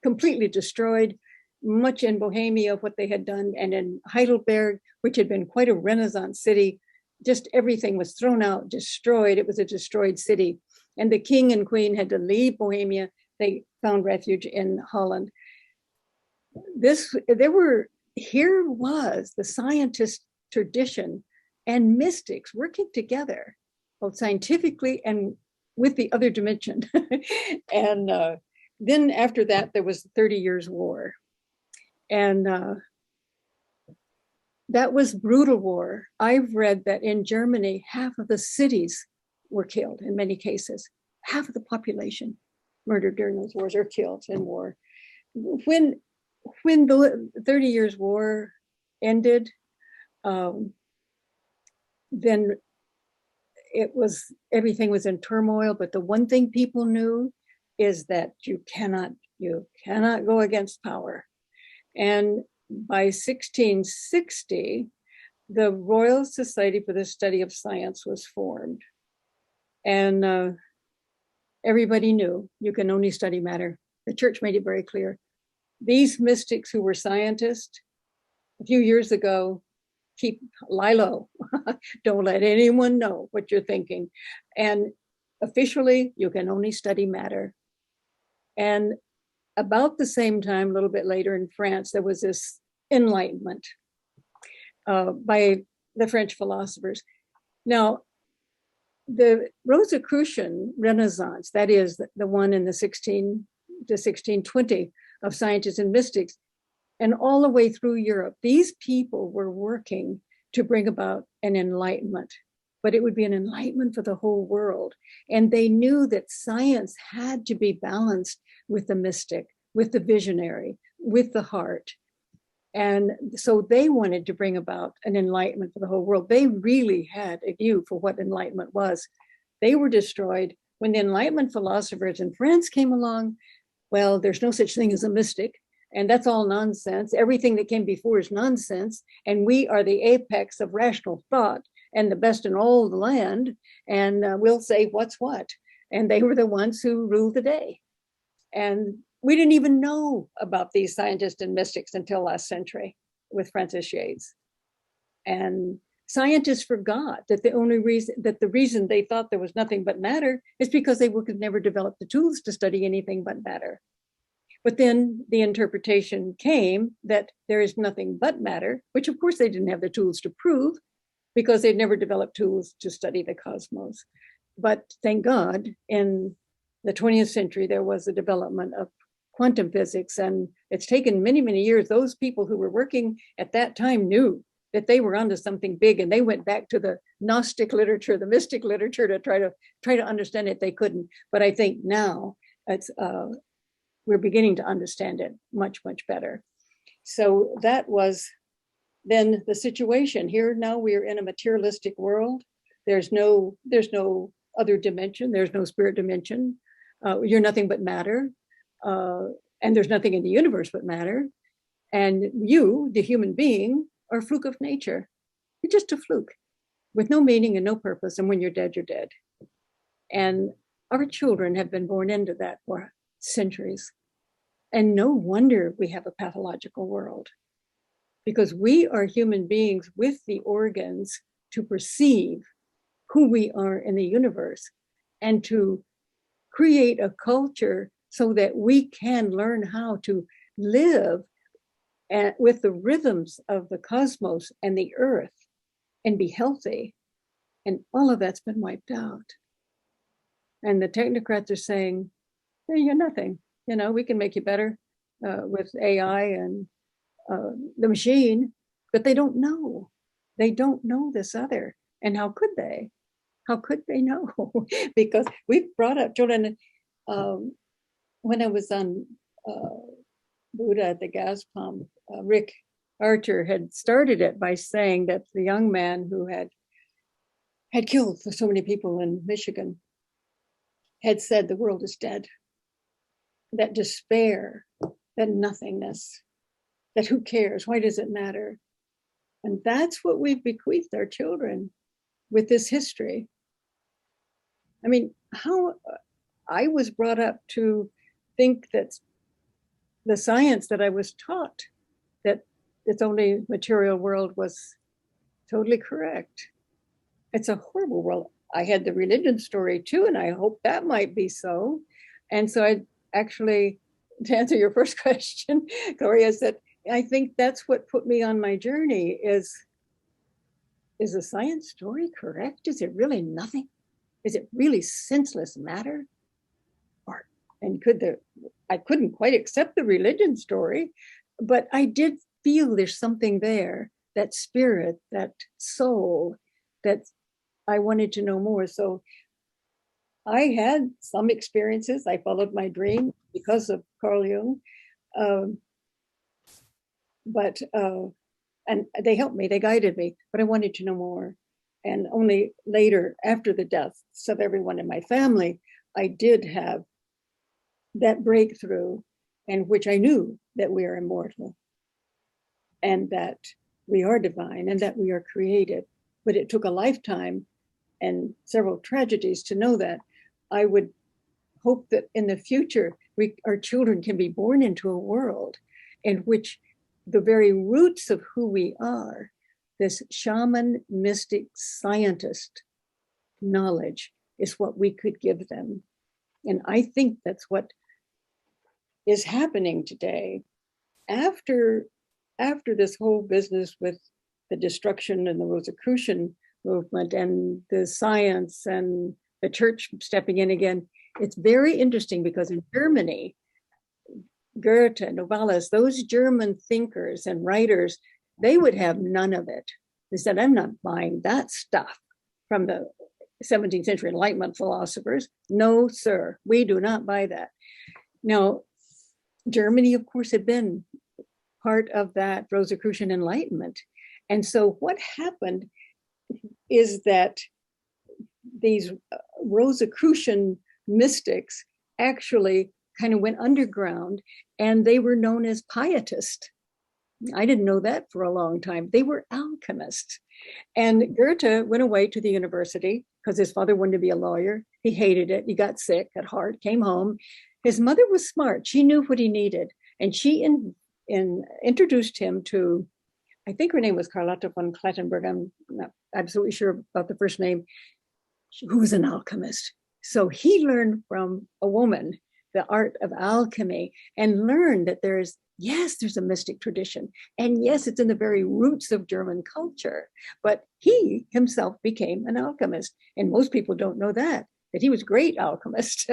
completely destroyed. Much in Bohemia of what they had done, and in Heidelberg, which had been quite a Renaissance city, just everything was thrown out, destroyed. It was a destroyed city. And the king and queen had to leave Bohemia. They found refuge in Holland. Here was the scientist tradition and mystics working together, both scientifically and with the other dimension. And then after that, there was the 30 Years' War. And that was brutal war. I've read that in Germany, half of the cities were killed in many cases. Half of the population murdered during those wars or killed in war. When the 30 Years' War ended, then everything was in turmoil. But the one thing people knew is that you cannot go against power. And by 1660, the Royal Society for the Study of Science was formed. And everybody knew you can only study matter. The church made it very clear. These mystics who were scientists a few years ago, lie low. Don't let anyone know what you're thinking. And officially, you can only study matter. And about the same time, a little bit later in France, there was this Enlightenment by the French philosophers. Now, the Rosicrucian Renaissance, that is the one in the 16 to 1620 of scientists and mystics, and all the way through Europe, these people were working to bring about an enlightenment. but it would be an enlightenment for the whole world. And they knew that science had to be balanced with the mystic, with the visionary, with the heart. And so they wanted to bring about an enlightenment for the whole world. They really had a view for what enlightenment was. They were destroyed when the Enlightenment philosophers in France came along. Well, there's no such thing as a mystic, and that's all nonsense. Everything that came before is nonsense, and we are the apex of rational thought and the best in all the land, and we'll say what's what. And they were the ones who ruled the day. And we didn't even know about these scientists and mystics until last century with Francis Shades. And scientists forgot that the reason they thought there was nothing but matter is because they could never develop the tools to study anything but matter. But then the interpretation came that there is nothing but matter, which of course they didn't have the tools to prove because they'd never developed tools to study the cosmos. But thank God, in the 20th century, there was a development of quantum physics, and it's taken many, many years. Those people who were working at that time knew that they were onto something big, and they went back to the Gnostic literature, the mystic literature, to try to understand it. They couldn't. But I think now we're beginning to understand it much, much better. So that was then the situation. Here now we're in a materialistic world. There's no other dimension. There's no spirit dimension. You're nothing but matter. And there's nothing in the universe but matter. And you, the human being, are a fluke of nature. You're just a fluke with no meaning and no purpose. And when you're dead, you're dead. And our children have been born into that for centuries. And no wonder we have a pathological world, because we are human beings with the organs to perceive who we are in the universe and to create a culture so that we can learn how to live with the rhythms of the cosmos and the earth and be healthy. And all of that's been wiped out. And the technocrats are saying, hey, you're nothing. You know, we can make you better with AI and the machine, but they don't know. They don't know this other. And how could they? How could they know? Because we've brought up children. When I was on Buddha at the gas pump, Rick Archer had started it by saying that the young man who had killed so many people in Michigan had said the world is dead. That despair, that nothingness, that who cares? Why does it matter? And that's what we've bequeathed our children with this history. I mean, how I was brought up to think that the science that I was taught, that its only material world, was totally correct. It's a horrible world. I had the religion story too, and I hope that might be so. And so I actually, to answer your first question, Gloria, said, I think that's what put me on my journey is the science story correct? Is it really nothing? Is it really senseless matter? And I couldn't quite accept the religion story, but I did feel there's something there, that spirit, that soul, that I wanted to know more. So I had some experiences. I followed my dream because of Carl Jung. And they helped me, they guided me, but I wanted to know more. And only later, after the deaths of everyone in my family, I did have that breakthrough, in which I knew that we are immortal and that we are divine and that we are created. But it took a lifetime and several tragedies to know that. I would hope that in the future, our children can be born into a world in which the very roots of who we are, this shaman-mystic-scientist knowledge, is what we could give them. And I think that's what is happening today. After this whole business with the destruction and the Rosicrucian movement and the science and the church stepping in again, it's very interesting because in Germany, Goethe, Novalis, those German thinkers and writers, they would have none of it. They said, I'm not buying that stuff from the 17th century Enlightenment philosophers. No, sir, we do not buy that. Now, Germany, of course, had been part of that Rosicrucian Enlightenment. And so what happened is that these Rosicrucian mystics actually kind of went underground, and they were known as pietists. I didn't know that for a long time. They were alchemists. And Goethe went away to the university because his father wanted to be a lawyer. He hated it. He got sick at heart, came home. His mother was smart. She knew what he needed. And she introduced him to, I think her name was Carlotta von Clattenburg. I'm not absolutely sure about the first name, who was an alchemist. So he learned from a woman the art of alchemy and learned that there's a mystic tradition. And yes, it's in the very roots of German culture, but he himself became an alchemist. And most people don't know that he was a great alchemist.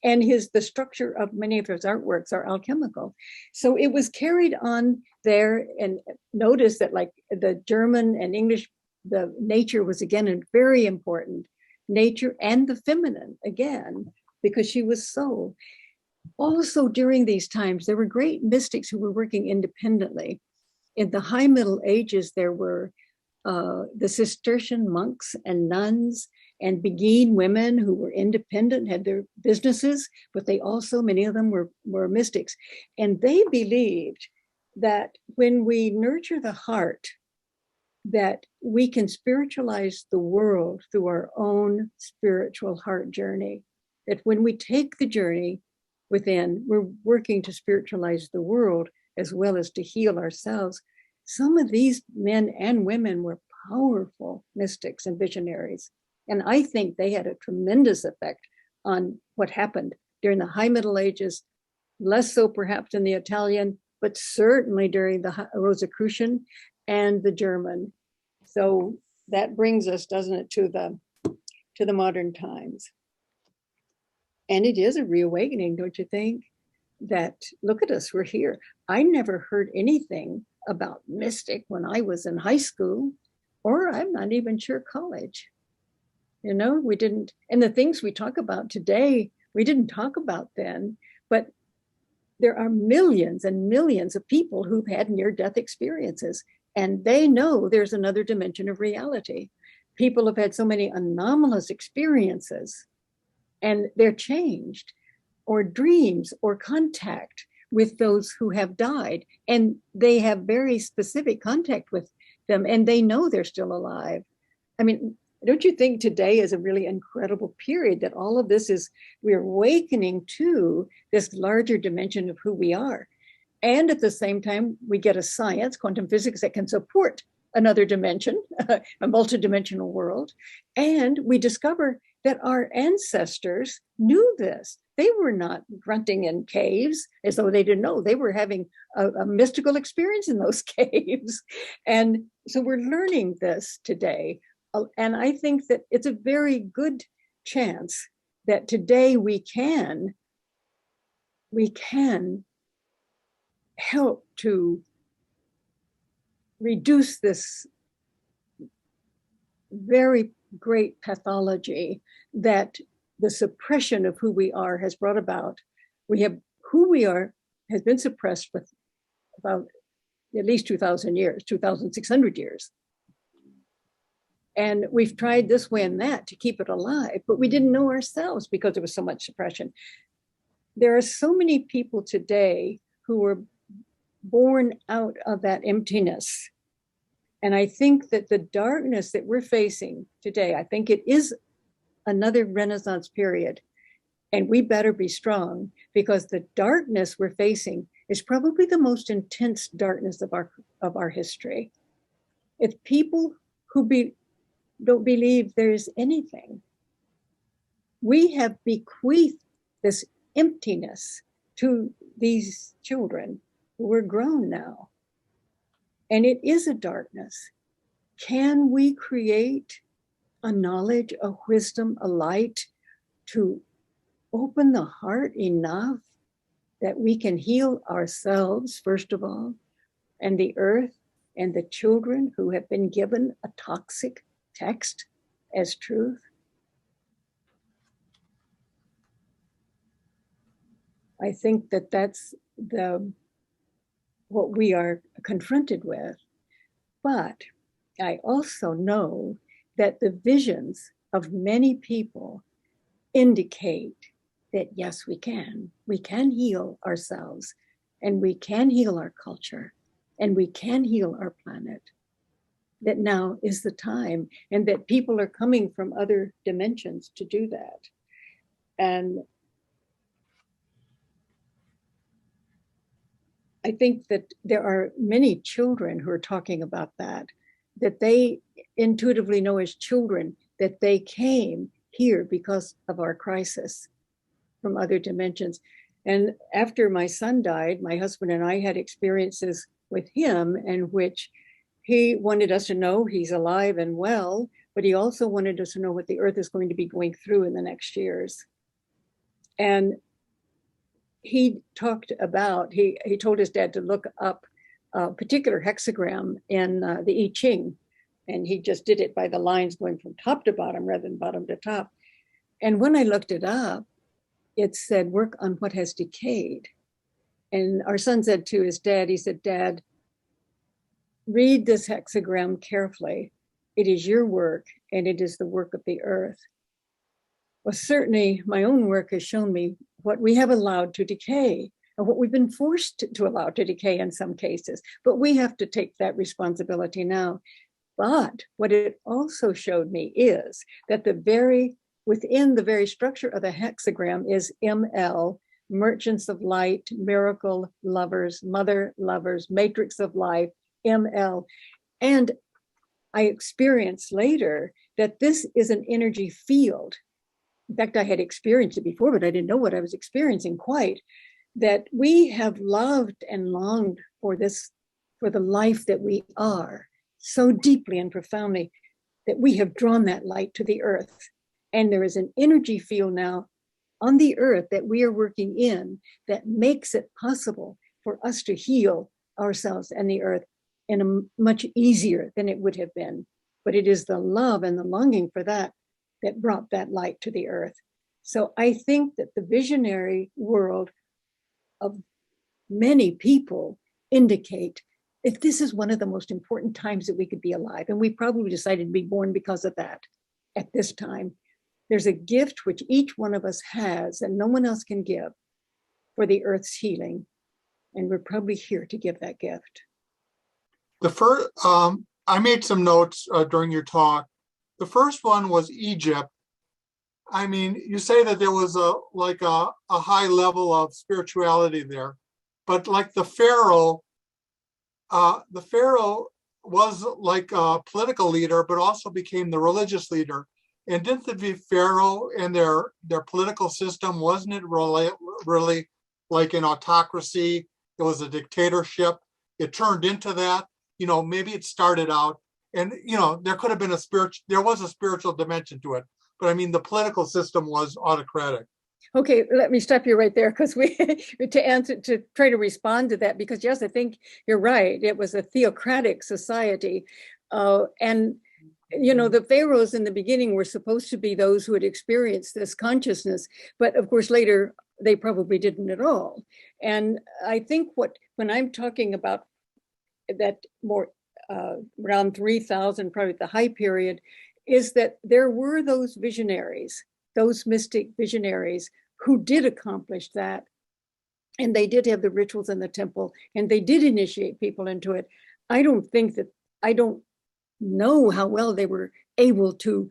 And the structure of many of his artworks are alchemical. So it was carried on there. And notice that like the German and English, the nature was again very important. Nature and the feminine again, because she was soul. Also during these times, there were great mystics who were working independently. In the High Middle Ages, there were the Cistercian monks and nuns and Beguine women who were independent, had their businesses, but they also, many of them were mystics. And they believed that when we nurture the heart, that we can spiritualize the world through our own spiritual heart journey. That when we take the journey within, we're working to spiritualize the world as well as to heal ourselves. Some of these men and women were powerful mystics and visionaries. And I think they had a tremendous effect on what happened during the High Middle Ages, less so perhaps in the Italian, but certainly during the Rosicrucian and the German. So that brings us, doesn't it, to the modern times. And it is a reawakening, don't you think? That look at us, we're here. I never heard anything about mystic when I was in high school, or I'm not even sure college. You know, we didn't, and the things we talk about today, we didn't talk about then, but there are millions and millions of people who've had near-death experiences, and they know there's another dimension of reality. People have had so many anomalous experiences, and they're changed, or dreams, or contact with those who have died, and they have very specific contact with them, and they know they're still alive. I mean, don't you think today is a really incredible period that all of this is, we're awakening to this larger dimension of who we are. And at the same time, we get a science, quantum physics, that can support another dimension, a multidimensional world. And we discover that our ancestors knew this. They were not grunting in caves as though they didn't know. They were having a mystical experience in those caves. And so we're learning this today. And I think that it's a very good chance that today we can help to reduce this very great pathology that the suppression of who we are has brought about. Who we are has been suppressed for about at least 2,000 years, 2,600 years. And we've tried this way and that to keep it alive, but we didn't know ourselves because there was so much suppression. There are so many people today who were born out of that emptiness. And I think that the darkness that we're facing today, I think it is another Renaissance period. And we better be strong, because the darkness we're facing is probably the most intense darkness of our history. It's people who don't believe there is anything. We have bequeathed this emptiness to these children who are grown now. And it is a darkness. Can we create a knowledge, a wisdom, a light to open the heart enough that we can heal ourselves, first of all, and the earth and the children who have been given a toxic text as truth. I think that that's what we are confronted with. But I also know that the visions of many people indicate that yes, we can heal ourselves, and we can heal our culture, and we can heal our planet. That now is the time, and that people are coming from other dimensions to do that. And I think that there are many children who are talking about that they intuitively know as children that they came here because of our crisis from other dimensions. And after my son died, my husband and I had experiences with him in which he wanted us to know he's alive and well, but he also wanted us to know what the earth is going to be going through in the next years. And he talked about, he told his dad to look up a particular hexagram in the I Ching. And he just did it by the lines going from top to bottom rather than bottom to top. And when I looked it up, it said, work on what has decayed. And our son said to his dad, he said, Dad, read this hexagram carefully. It is your work, and it is the work of the earth. Well, certainly my own work has shown me what we have allowed to decay, and what we've been forced to allow to decay in some cases. But we have to take that responsibility now. But what it also showed me is that within the very structure of the hexagram is ML, Merchants of Light, Miracle Lovers, Mother Lovers, Matrix of Life, ML. And I experienced later that this is an energy field. In fact, I had experienced it before, but I didn't know what I was experiencing quite, that we have loved and longed for this, for the life that we are so deeply and profoundly that we have drawn that light to the earth. And there is an energy field now on the earth that we are working in that makes it possible for us to heal ourselves and the earth in a much easier than it would have been. But it is the love and the longing for that that brought that light to the earth. So I think that the visionary world of many people indicate if this is one of the most important times that we could be alive, and we probably decided to be born because of that at this time. There's a gift which each one of us has and no one else can give for the earth's healing. And we're probably here to give that gift. The first, I made some notes during your talk. The first one was Egypt. I mean, you say that there was a high level of spirituality there, but like the Pharaoh was like a political leader, but also became the religious leader. And didn't the Pharaoh and their political system, wasn't it really like an autocracy? It was a dictatorship. It turned into that. You know, maybe it started out, and you know, there could have been there was a spiritual dimension to it. But I mean, the political system was autocratic. Okay, let me stop you right there, because to try to respond to that, because yes, I think you're right. It was a theocratic society, and you know, the pharaohs in the beginning were supposed to be those who had experienced this consciousness, but of course later they probably didn't at all. And I think when I'm talking about that more around 3000, probably the high period, is that there were those visionaries, those mystic visionaries who did accomplish that. And they did have the rituals in the temple, and they did initiate people into it. I don't know how well they were able to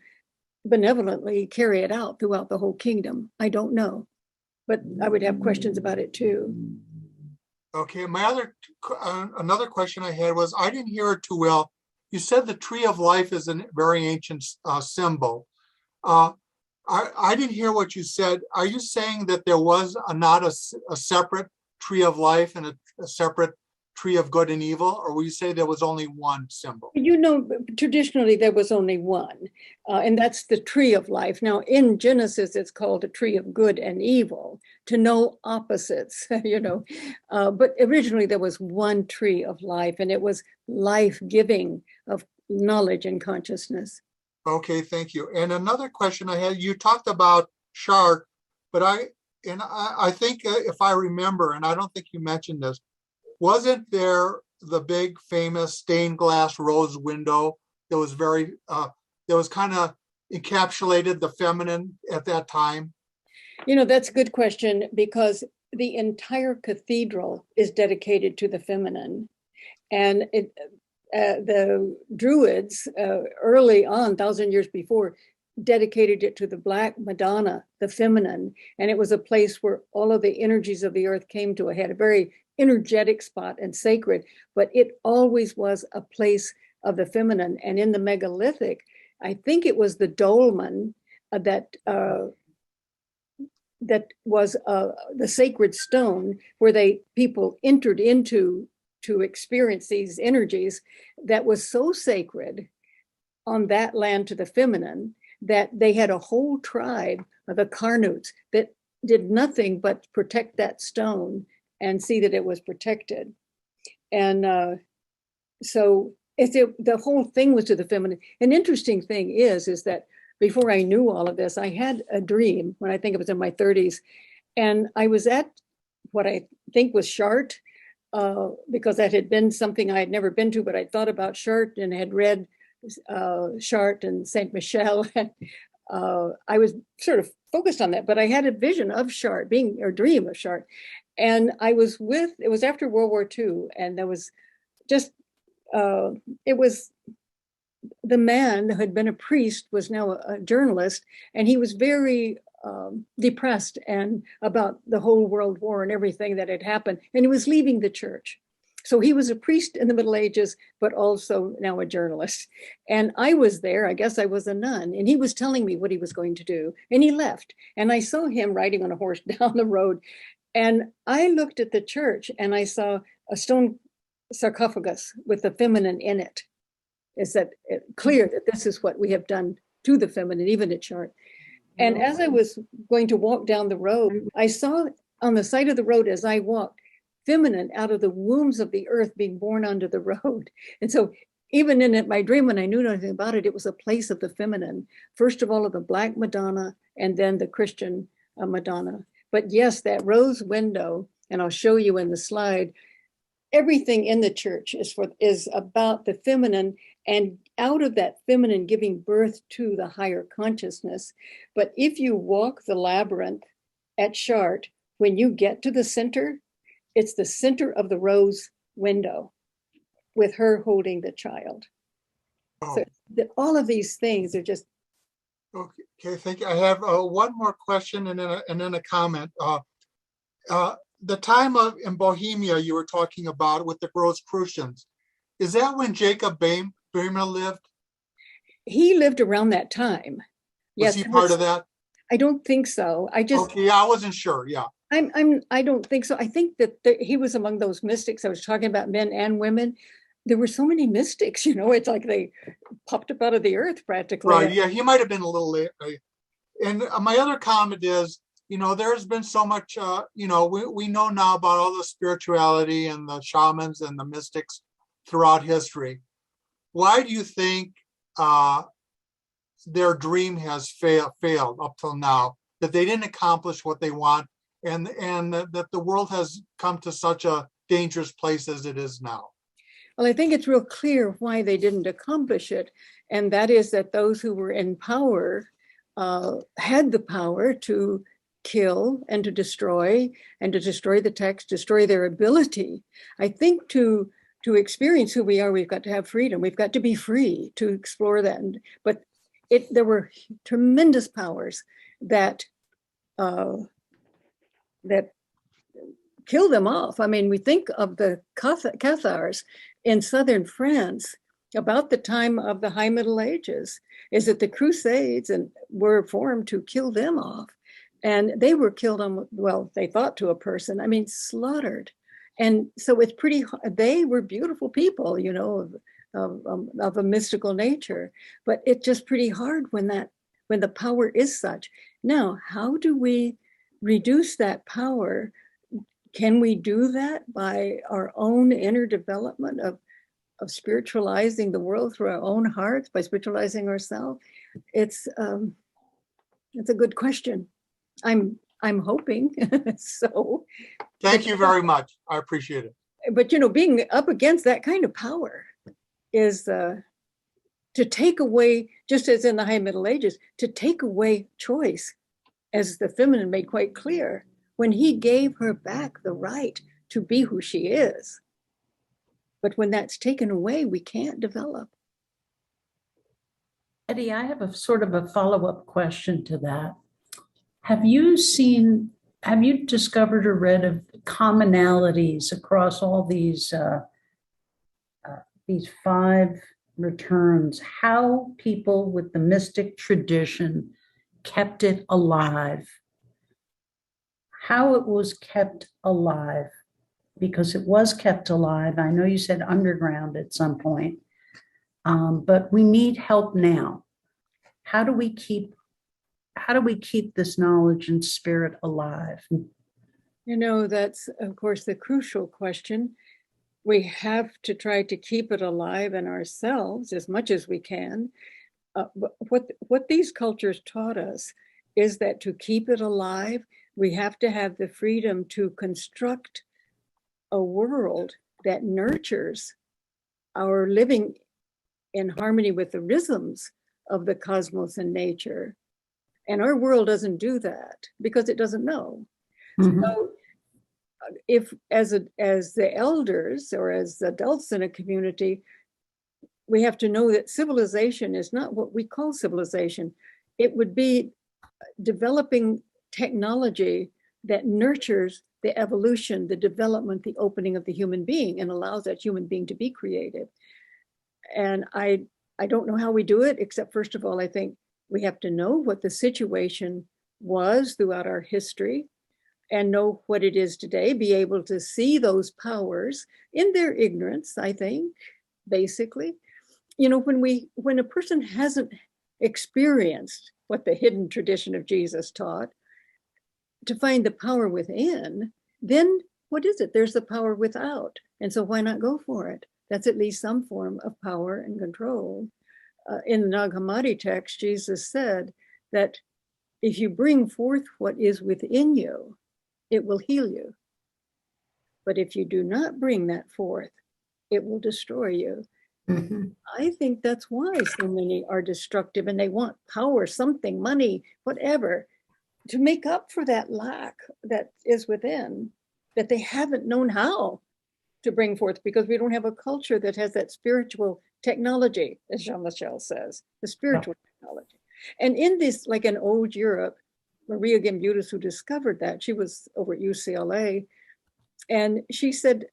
benevolently carry it out throughout the whole kingdom. I don't know, but I would have questions about it too. Okay, another question I had was, I didn't hear it too well. You said the tree of life is a very ancient symbol. I didn't hear what you said. Are you saying that there was not a separate tree of life and a separate tree of good and evil, or will you say there was only one symbol? You know, traditionally there was only one, and that's the tree of life. Now in Genesis, it's called a tree of good and evil, to know opposites, you know, but originally there was one tree of life, and it was life-giving of knowledge and consciousness. Okay, thank you. And another question I had, you talked about Chartres, but I think if I remember, and I don't think you mentioned this, wasn't there the big famous stained glass rose window that was that was kind of encapsulated the feminine at that time? You know, that's a good question, because the entire cathedral is dedicated to the feminine. And the Druids, early on, 1,000 years before, dedicated it to the Black Madonna, the feminine. And it was a place where all of the energies of the earth came to a head, a very energetic spot and sacred, but it always was a place of the feminine. And in the megalithic, I think it was the dolmen that was the sacred stone where people entered into to experience these energies, that was so sacred on that land to the feminine that they had a whole tribe of the Carnutes that did nothing but protect that stone and see that it was protected. And so the whole thing was to the feminine. An interesting thing is that before I knew all of this, I had a dream when I think it was in my 30s. And I was at what I think was Chartres, because that had been something I had never been to, but I thought about Chartres and had read Chartres and Saint Michel. And I was sort of focused on that, but I had a vision of Chartres, or dream of Chartres. And it was after World War II, and there was just, it was the man who had been a priest was now a journalist, and he was very depressed and about the whole world war and everything that had happened, and he was leaving the church. So he was a priest in the Middle Ages, but also now a journalist. And I was there, I guess I was a nun, and he was telling me what he was going to do, and he left. And I saw him riding on a horse down the road, and I looked at the church and I saw a stone sarcophagus with the feminine in it. Is that clear that this is what we have done to the feminine, even at Chartres? And as I was going to walk down the road, I saw on the side of the road as I walked, feminine out of the wombs of the earth being born onto the road. And so even in my dream, when I knew nothing about it, it was a place of the feminine. First of all, of the Black Madonna, and then the Christian Madonna. But yes, that rose window, and I'll show you in the slide, everything in the church is about the feminine, and out of that feminine giving birth to the higher consciousness. But if you walk the labyrinth at Chartres, when you get to the center, it's the center of the rose window with her holding the child. Oh. So all of these things are just. Okay, thank you. I have one more question and then a comment. The time in Bohemia you were talking about with the Rosicrucians, is that when Jacob Boehme lived? He lived around that time. Was he part of that? I don't think so. Okay, I wasn't sure. Yeah. I don't think so. I think that he was among those mystics. I was talking about men and women. There were so many mystics, it's like they popped up out of the earth practically. Right. Yeah, he might have been a little late. And my other comment is, there's been so much, we know now about all the spirituality and the shamans and the mystics throughout history. Why do you think their dream has failed up till now, that they didn't accomplish what they want, and that the world has come to such a dangerous place as it is now? Well, I think it's real clear why they didn't accomplish it. And that is that those who were in power had the power to kill and to destroy the text, destroy their ability. I think to experience who we are, we've got to have freedom. We've got to be free to explore that. But there were tremendous powers that kill them off. I mean, we think of the Cathars in southern France about the time of the High Middle Ages, is that the Crusades were formed to kill them off. And they were killed they thought to a person, slaughtered. And so it's they were beautiful people, of a mystical nature, but it's just pretty hard when the power is such. Now, how do we reduce that power? Can we do that by our own inner development of spiritualizing the world through our own hearts, by spiritualizing ourselves? It's a good question. I'm hoping so. Thank you very much. I appreciate it. But being up against that kind of power is to take away, just as in the High Middle Ages, to take away choice, as the feminine made quite clear, when he gave her back the right to be who she is. But when that's taken away, we can't develop. Eddie, I have a sort of a follow-up question to that. Have you discovered or read of commonalities across all these 5 returns, how people with the mystic tradition kept it alive? How it was kept alive? Because it was kept alive. I know you said underground at some point, but we need help now. How do we keep this knowledge and spirit alive? That's, of course, the crucial question. We have to try to keep it alive in ourselves as much as we can. But what these cultures taught us is that to keep it alive, we have to have the freedom to construct a world that nurtures our living in harmony with the rhythms of the cosmos and nature. And our world doesn't do that because it doesn't know. Mm-hmm. So if as the elders or as adults in a community, we have to know that civilization is not what we call civilization. It would be developing technology that nurtures the evolution, the development, the opening of the human being, and allows that human being to be creative. And I don't know how we do it, except first of all, I think we have to know what the situation was throughout our history and know what it is today, be able to see those powers in their ignorance, I think, basically. When a person hasn't experienced what the hidden tradition of Jesus taught, to find the power within, then what is it? There's the power without. And so why not go for it? That's at least some form of power and control. In the Nag Hammadi text, Jesus said that if you bring forth what is within you, it will heal you. But if you do not bring that forth, it will destroy you. Mm-hmm. I think that's why so many are destructive and they want power, something, money, whatever, to make up for that lack that is within, that they haven't known how to bring forth, because we don't have a culture that has that spiritual technology, as Jean-Michel says, the spiritual technology. And in this, like in old Europe, Maria Gimbutas, who discovered that, she was over at UCLA, and she said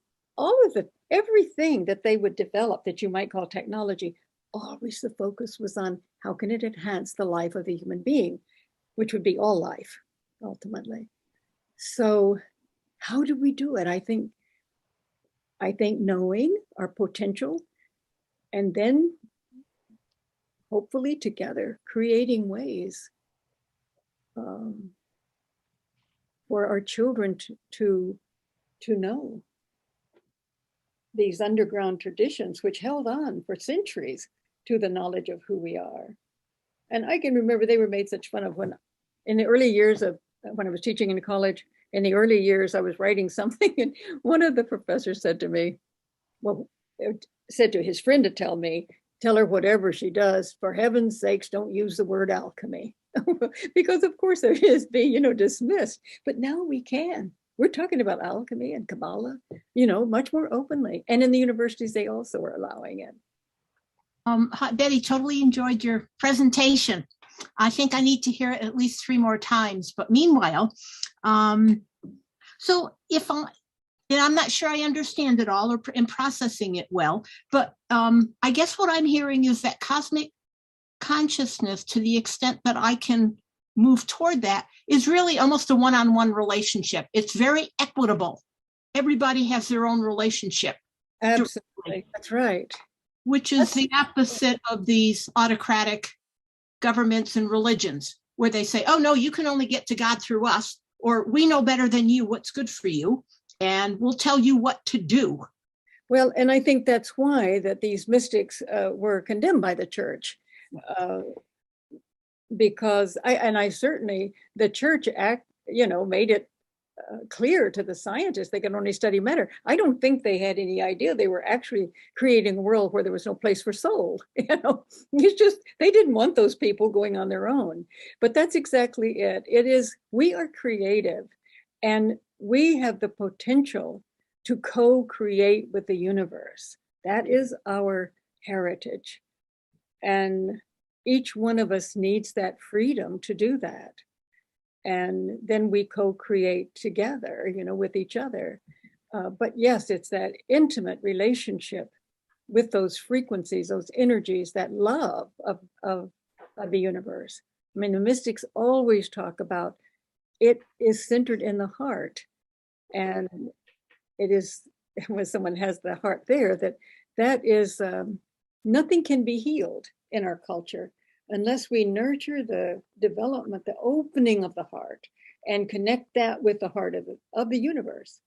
everything that they would develop that you might call technology, always the focus was on how can it enhance the life of the human being, which would be all life, ultimately. So how do we do it? I think knowing our potential and then hopefully together creating ways for our children to know these underground traditions which held on for centuries to the knowledge of who we are. And I can remember they were made such fun of when, in the early years of when I was teaching in college, in the early years, I was writing something, and one of the professors said to me, said to his friend to tell her whatever she does, for heaven's sakes, don't use the word alchemy. Because of course there is being, dismissed, but now we can. We're talking about alchemy and Kabbalah, much more openly. And in the universities, they also are allowing it. Betty, totally enjoyed your presentation. I think I need to hear it at least 3 more times. But meanwhile, so and I'm not sure I understand it all or in processing it well, but I guess what I'm hearing is that cosmic consciousness, to the extent that I can move toward that, is really almost a one-on-one relationship. It's very equitable. Everybody has their own relationship. Absolutely, that's right. Which is the opposite of these autocratic governments and religions, where they say, oh no, you can only get to God through us, or we know better than you what's good for you, and we'll tell you what to do. Well, and I think that's why that these mystics were condemned by the church, because I certainly, the church made it clear to the scientists they could only study matter. I don't think they had any idea they were actually creating a world where there was no place for soul. It's just they didn't want those people going on their own. But that's exactly it. It is, we are creative, and we have the potential to co-create with the universe. That is our heritage, and each one of us needs that freedom to do that. And then we co-create together, with each other. But yes, it's that intimate relationship with those frequencies, those energies, that love of the universe. I mean, the mystics always talk about it is centered in the heart. And it is, when someone has the heart there, that is, nothing can be healed in our culture unless we nurture the development, the opening of the heart, and connect that with the heart of the universe.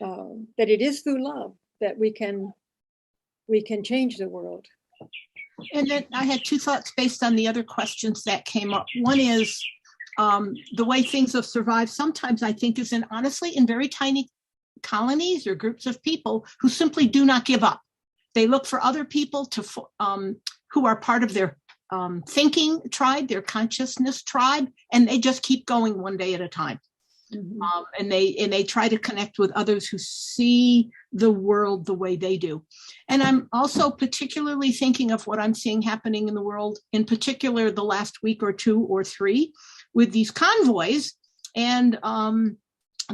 That it is through love that we can change the world. And then I had two thoughts based on the other questions that came up. One is the way things have survived sometimes, I think, is honestly in very tiny colonies or groups of people who simply do not give up. They look for other people who are part of their thinking tribe, their consciousness tribe, and they just keep going one day at a time. Mm-hmm. And they try to connect with others who see the world the way they do. And I'm also particularly thinking of what I'm seeing happening in the world, in particular the last week or two or three, with these convoys. And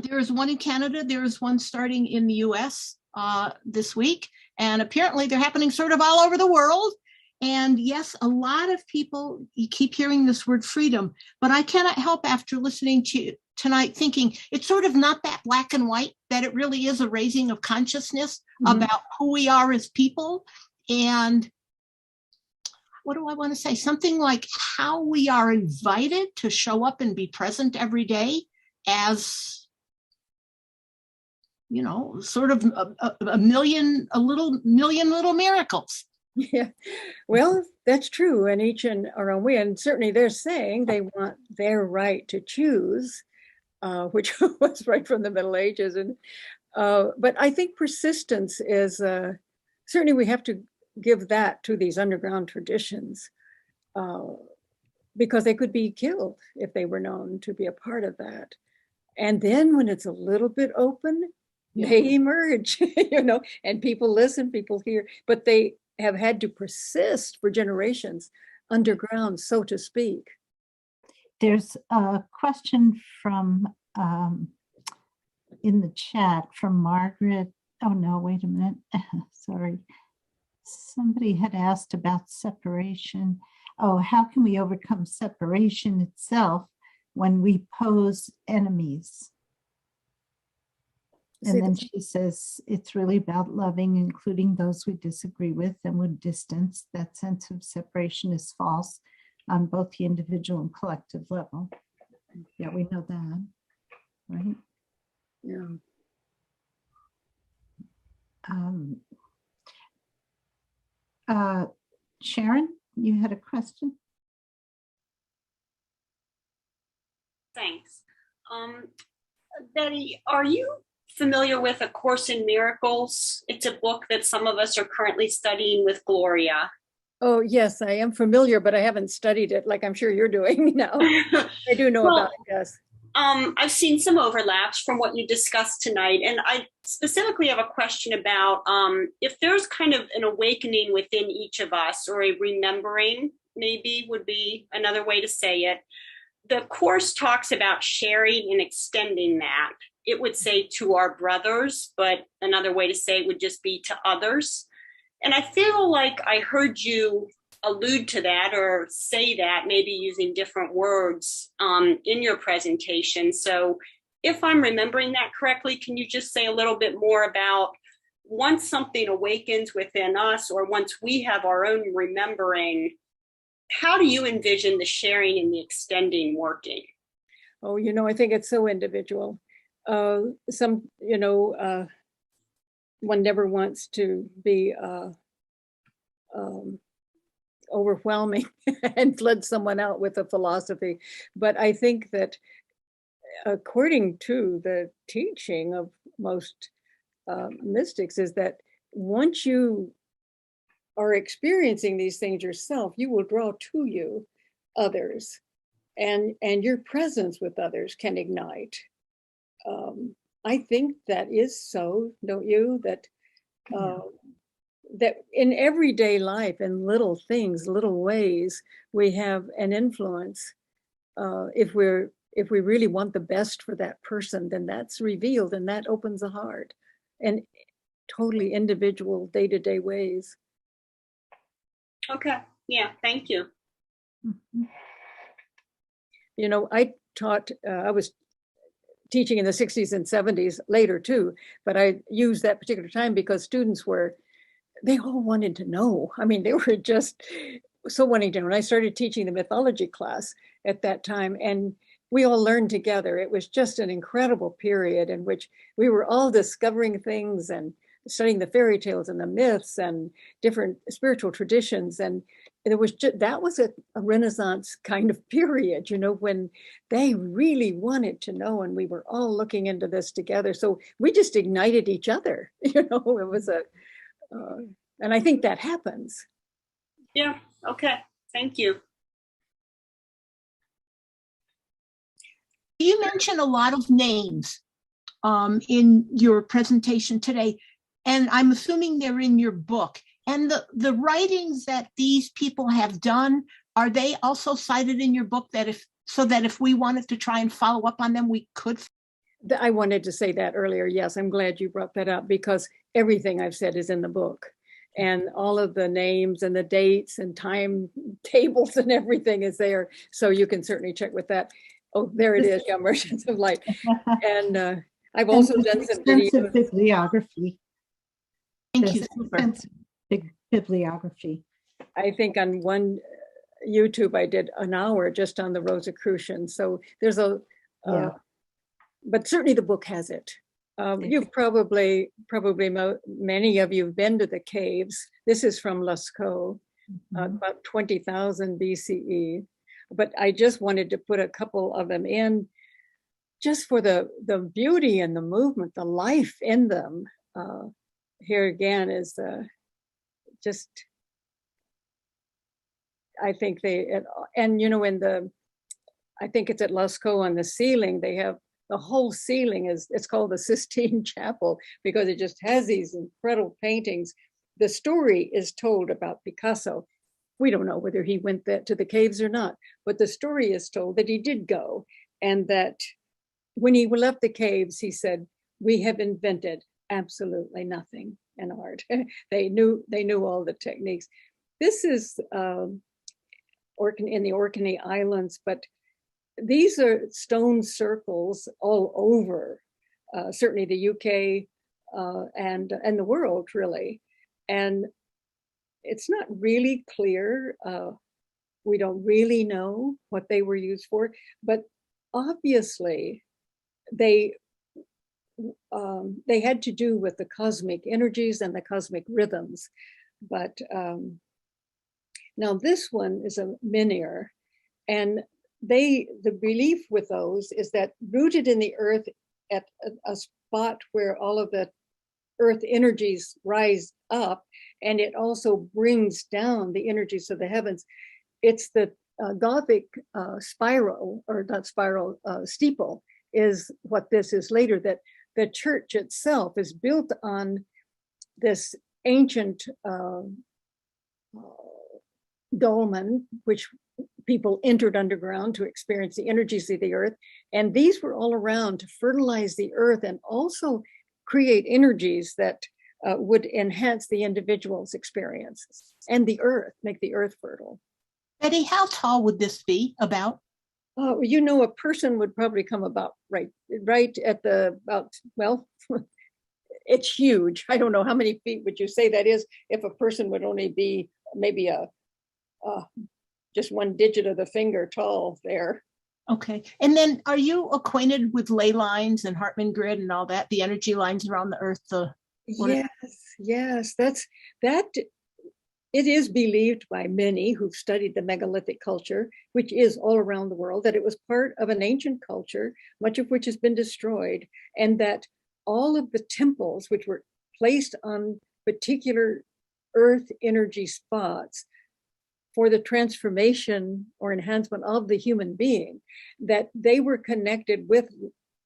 there is one in Canada, there is one starting in the US this week, and apparently they're happening sort of all over the world. And yes, a lot of people, you keep hearing this word freedom, but I cannot help after listening to you tonight thinking it's sort of not that black and white, that it really is a raising of consciousness about who we are as people. And what do I want to say? Something like how we are invited to show up and be present every day as, sort of a million little miracles. Yeah, well, that's true, and each in our own way. And certainly they're saying they want their right to choose, which was right from the Middle Ages. And but I think persistence is, certainly we have to give that to these underground traditions, because they could be killed if they were known to be a part of that. And then when it's a little bit open, they emerge, and people listen, people hear, but they have had to persist for generations underground, so to speak. There's a question from in the chat from Margaret. Oh no, wait a minute. Sorry. Somebody had asked about separation. Oh, how can we overcome separation itself when we pose enemies? And then she says, it's really about loving, including those we disagree with and would distance. That sense of separation is false on both the individual and collective level. Yeah, we know that, right? Yeah. Sharon, you had a question? Thanks. Betty, are you familiar with A Course in Miracles? It's a book that some of us are currently studying with Gloria. Oh, yes, I am familiar, but I haven't studied it like I'm sure you're doing now. I do know about it, yes. I've seen some overlaps from what you discussed tonight, and I specifically have a question about if there's kind of an awakening within each of us, or a remembering, maybe would be another way to say it. The Course talks about sharing and extending that. It would say to our brothers, but another way to say it would just be to others. And I feel like I heard you allude to that or say that, maybe using different words in your presentation. So if I'm remembering that correctly, can you just say a little bit more about once something awakens within us, or once we have our own remembering, how do you envision the sharing and the extending working? Oh, I think it's so individual. one never wants to be overwhelming and flood someone out with a philosophy. But I think that according to the teaching of most mystics is that once you are experiencing these things yourself, you will draw to you others, and your presence with others can ignite. I think that is so, don't you? That that in everyday life, in little things, little ways, we have an influence. If we really want the best for that person, then that's revealed, and that opens a heart, and totally individual day-to-day ways. Okay. Yeah. Thank you. You know, I taught, I was teaching in the 60s and 70s later too, but I used that particular time because students they all wanted to know. I mean, they were just so wanting to know. And I started teaching the mythology class at that time, and we all learned together. It was just an incredible period in which we were all discovering things and studying the fairy tales and the myths and different spiritual traditions. And it was that was a Renaissance kind of period, you know, when they really wanted to know, and we were all looking into this together. So we just ignited each other, you know. It was and I think that happens. Yeah. Okay. Thank you. You mentioned a lot of names in your presentation today, and I'm assuming they're in your book. And the writings that these people have done, are they also cited in your book, so that if we wanted to try and follow up on them, we could? I wanted to say that earlier. Yes, I'm glad you brought that up, because everything I've said is in the book, and all of the names and the dates and time tables and everything is there. So you can certainly check with that. Oh, there it is, Young Merchants of Light. And I've also done some extensive videos. bibliography. Thank you. Extensive big bibliography. I think on one YouTube I did an hour just on the Rosicrucian. So there's but certainly the book has it. You've probably many of you have been to the caves. This is from Lascaux, about 20,000 BCE. But I just wanted to put a couple of them in, just for the beauty and the movement, the life in them. Here again is just, I think and you know, I think it's at Lascaux on the ceiling, they have the whole ceiling it's called the Sistine Chapel, because it just has these incredible paintings. The story is told about Picasso. We don't know whether he went to the caves or not, but the story is told that he did go, and that when he left the caves, he said, "We have invented absolutely nothing in art." They knew all the techniques. This is in the Orkney Islands, but these are stone circles all over, certainly the UK and the world, really. And it's not really clear. We don't really know what they were used for, but obviously they had to do with the cosmic energies and the cosmic rhythms. But now this one is a menhir, and the belief with those is that rooted in the earth at a spot where all of the earth energies rise up, and it also brings down the energies of the heavens. It's the Gothic spiral, or not spiral, steeple is what this is later, that the church itself is built on this ancient dolmen, which people entered underground to experience the energies of the earth. And these were all around to fertilize the earth and also create energies that would enhance the individual's experiences and the earth, make the earth fertile. Betty, how tall would this be about? You know, a person would probably come about right at well, it's huge. I don't know, how many feet would you say that is if a person would only be maybe just one digit of the finger tall there. Okay. And then are you acquainted with ley lines and Hartmann grid and all that, the energy lines around the earth, the Yes, yes, that. It is believed by many who've studied the megalithic culture, which is all around the world, that it was part of an ancient culture, much of which has been destroyed, and that all of the temples, which were placed on particular earth energy spots for the transformation or enhancement of the human being, that they were connected with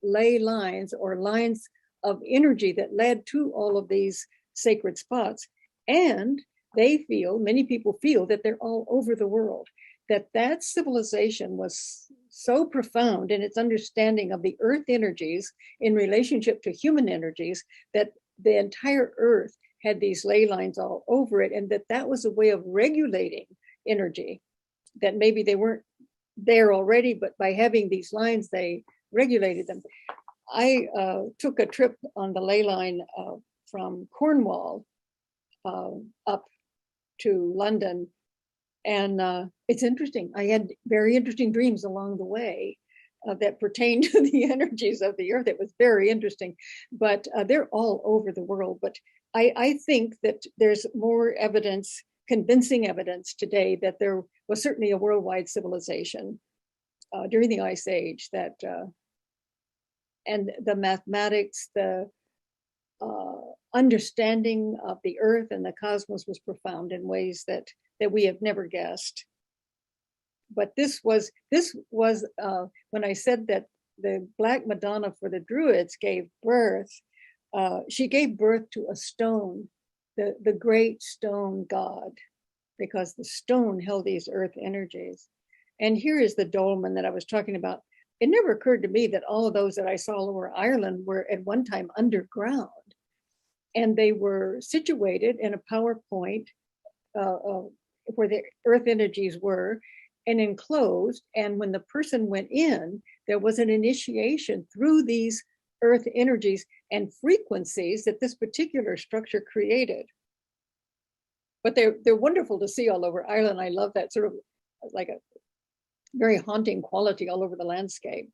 ley lines or lines of energy that led to all of these sacred spots. And many people feel that they're all over the world, that civilization was so profound in its understanding of the earth energies in relationship to human energies, that the entire earth had these ley lines all over it, and that was a way of regulating energy, that maybe they weren't there already, but by having these lines, they regulated them. I took a trip on the ley line from Cornwall up to London, and it's interesting. I had very interesting dreams along the way that pertained to the energies of the earth. It was very interesting, but they're all over the world. But I think that there's more evidence, convincing evidence today, that there was certainly a worldwide civilization during the Ice Age, that and the mathematics, the understanding of the earth and the cosmos was profound in ways that we have never guessed. But this was when I said that the Black Madonna for the Druids gave birth, she gave birth to a stone, the great stone god, because the stone held these earth energies. And here is the dolmen that I was talking about. It never occurred to me that all of those that I saw all over Ireland were at one time underground. And they were situated in a power point where the earth energies were, and enclosed. And when the person went in, there was an initiation through these earth energies and frequencies that this particular structure created. But they're wonderful to see all over Ireland. I love that sort of like a very haunting quality all over the landscape.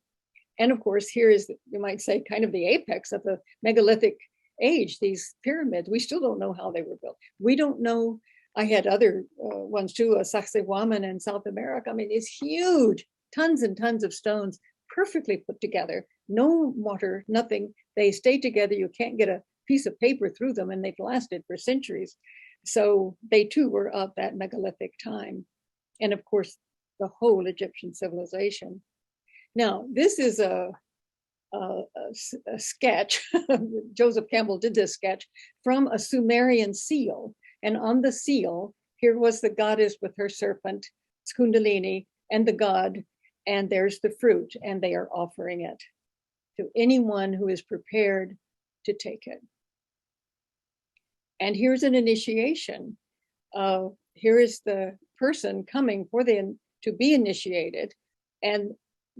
And of course, here is, you might say, kind of the apex of the megalithic age, these pyramids. We still don't know how they were built. We don't know. I had other ones too, Sacsayhuaman in South America. I mean, it's huge, tons and tons of stones, perfectly put together, no mortar, nothing. They stay together. You can't get a piece of paper through them, and they've lasted for centuries. So they too were of that megalithic time. And of course, the whole Egyptian civilization. Now, this is a sketch. Joseph Campbell did this sketch from a Sumerian seal. And on the seal, here was the goddess with her serpent, Kundalini, and the god, and there's the fruit, and they are offering it to anyone who is prepared to take it. And here's an initiation. Here is the person coming to be initiated, and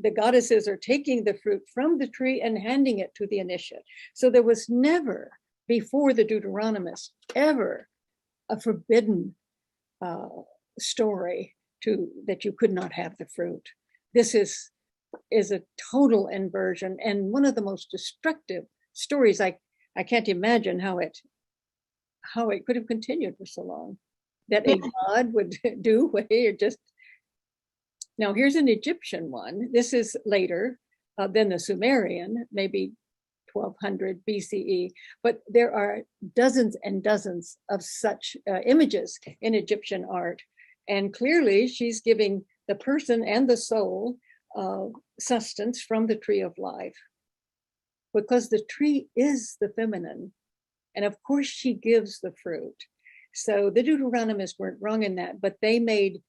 the goddesses are taking the fruit from the tree and handing it to the initiate. So there was never, before the Deuteronomists, ever a forbidden story that you could not have the fruit. This is a total inversion, and one of the most destructive stories. I can't imagine how it could have continued for so long, that a god would do what he just. Now here's an Egyptian one. This is later than the Sumerian, maybe 1200 BCE, but there are dozens and dozens of such images in Egyptian art. And clearly she's giving the person and the soul sustenance from the tree of life, because the tree is the feminine. And of course she gives the fruit. So the Deuteronomists weren't wrong in that, but they made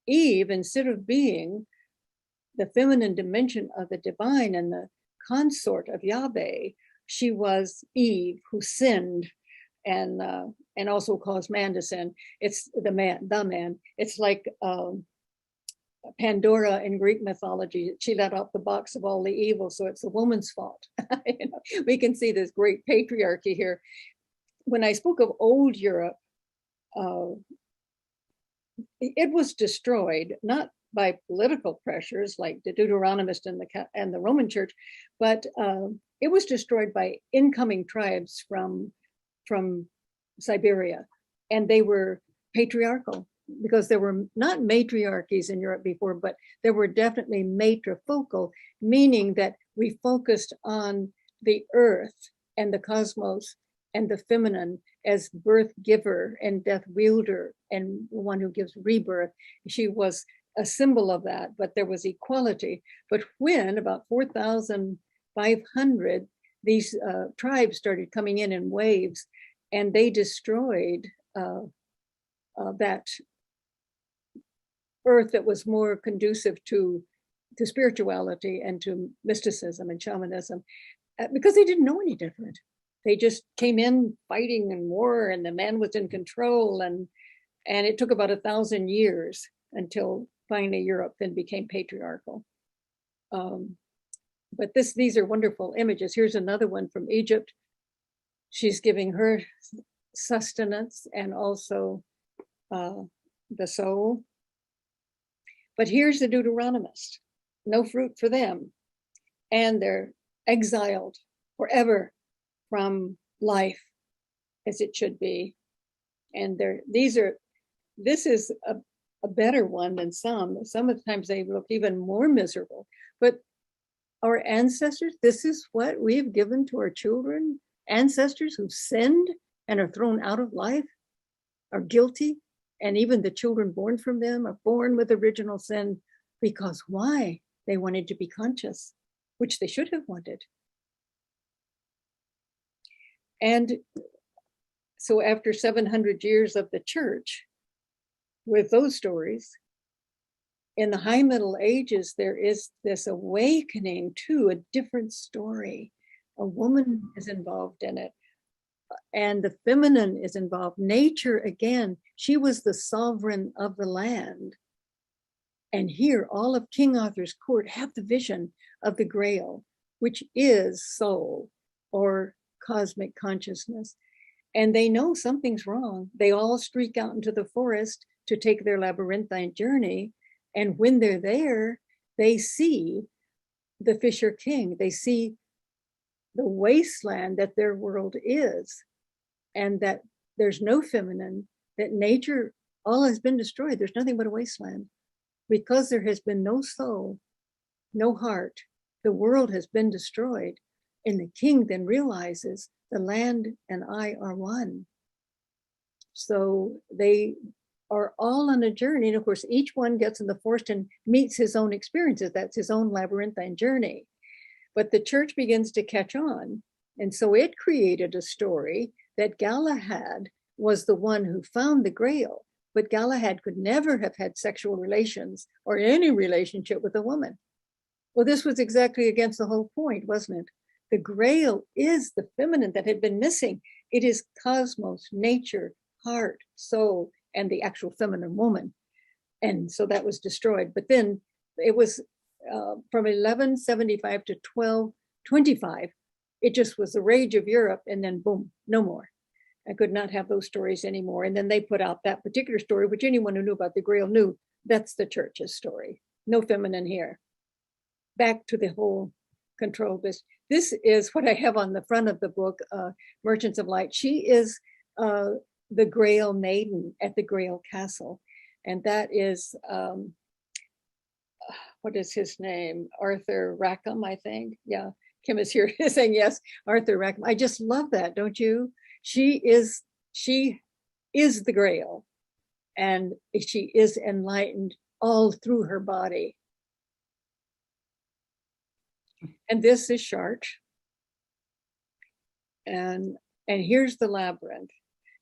Eve, instead of being the feminine dimension of the divine and the consort of Yahweh, she was Eve who sinned and also caused man to sin. It's the man. It's like Pandora in Greek mythology. She let out the box of all the evil, so it's the woman's fault. We can see this great patriarchy here. When I spoke of old Europe, it was destroyed, not by political pressures like the Deuteronomist and the Roman Church, but it was destroyed by incoming tribes from from Siberia, and they were patriarchal because there were not matriarchies in Europe before, but there were definitely matrifocal, meaning that we focused on the earth and the cosmos and the feminine as birth giver and death wielder and the one who gives rebirth. She was a symbol of that, but there was equality. But when about 4,500, these tribes started coming in waves, and they destroyed that earth that was more conducive to spirituality and to mysticism and shamanism, because they didn't know any different. They just came in fighting and war, and the man was in control, and it took about 1,000 years until finally Europe then became patriarchal. But these are wonderful images. Here's another one from Egypt. She's giving her sustenance and also the soul. But here's the Deuteronomist. No fruit for them. And they're exiled forever from life as it should be. And this is a better one than some. Some of the times they look even more miserable. But our ancestors, this is what we've given to our children. Ancestors who've sinned and are thrown out of life are guilty. And even the children born from them are born with original sin, because why? They wanted to be conscious, which they should have wanted. And so after 700 years of the church, with those stories, in the High Middle Ages, there is this awakening to a different story. A woman is involved in it, and the feminine is involved. Nature, again, she was the sovereign of the land. And here, all of King Arthur's court have the vision of the Grail, which is soul or cosmic consciousness. And they know something's wrong. They all streak out into the forest to take their labyrinthine journey. And when they're there, they see the Fisher King. They see the wasteland that their world is, and that there's no feminine, that nature, all has been destroyed. There's nothing but a wasteland. Because there has been no soul, no heart, the world has been destroyed. And the king then realizes the land and I are one. So they are all on a journey. And of course, each one gets in the forest and meets his own experiences. That's his own labyrinthine journey. But the church begins to catch on. And so it created a story that Galahad was the one who found the Grail, but Galahad could never have had sexual relations or any relationship with a woman. Well, this was exactly against the whole point, wasn't it? The Grail is the feminine that had been missing. It is cosmos, nature, heart, soul, and the actual feminine woman. And so that was destroyed. But then it was from 1175 to 1225, it just was the rage of Europe, and then boom, no more. I could not have those stories anymore. And then they put out that particular story, which anyone who knew about the Grail knew that's the church's story. No feminine here. Back to the whole control business. This is what I have on the front of the book, Merchants of Light. She is the Grail maiden at the Grail Castle. And that is, what is his name? Arthur Rackham, I think. Yeah, Kim is here saying yes, Arthur Rackham. I just love that, don't you? She is the Grail, and she is enlightened all through her body. And this is Chartres. And here's the labyrinth.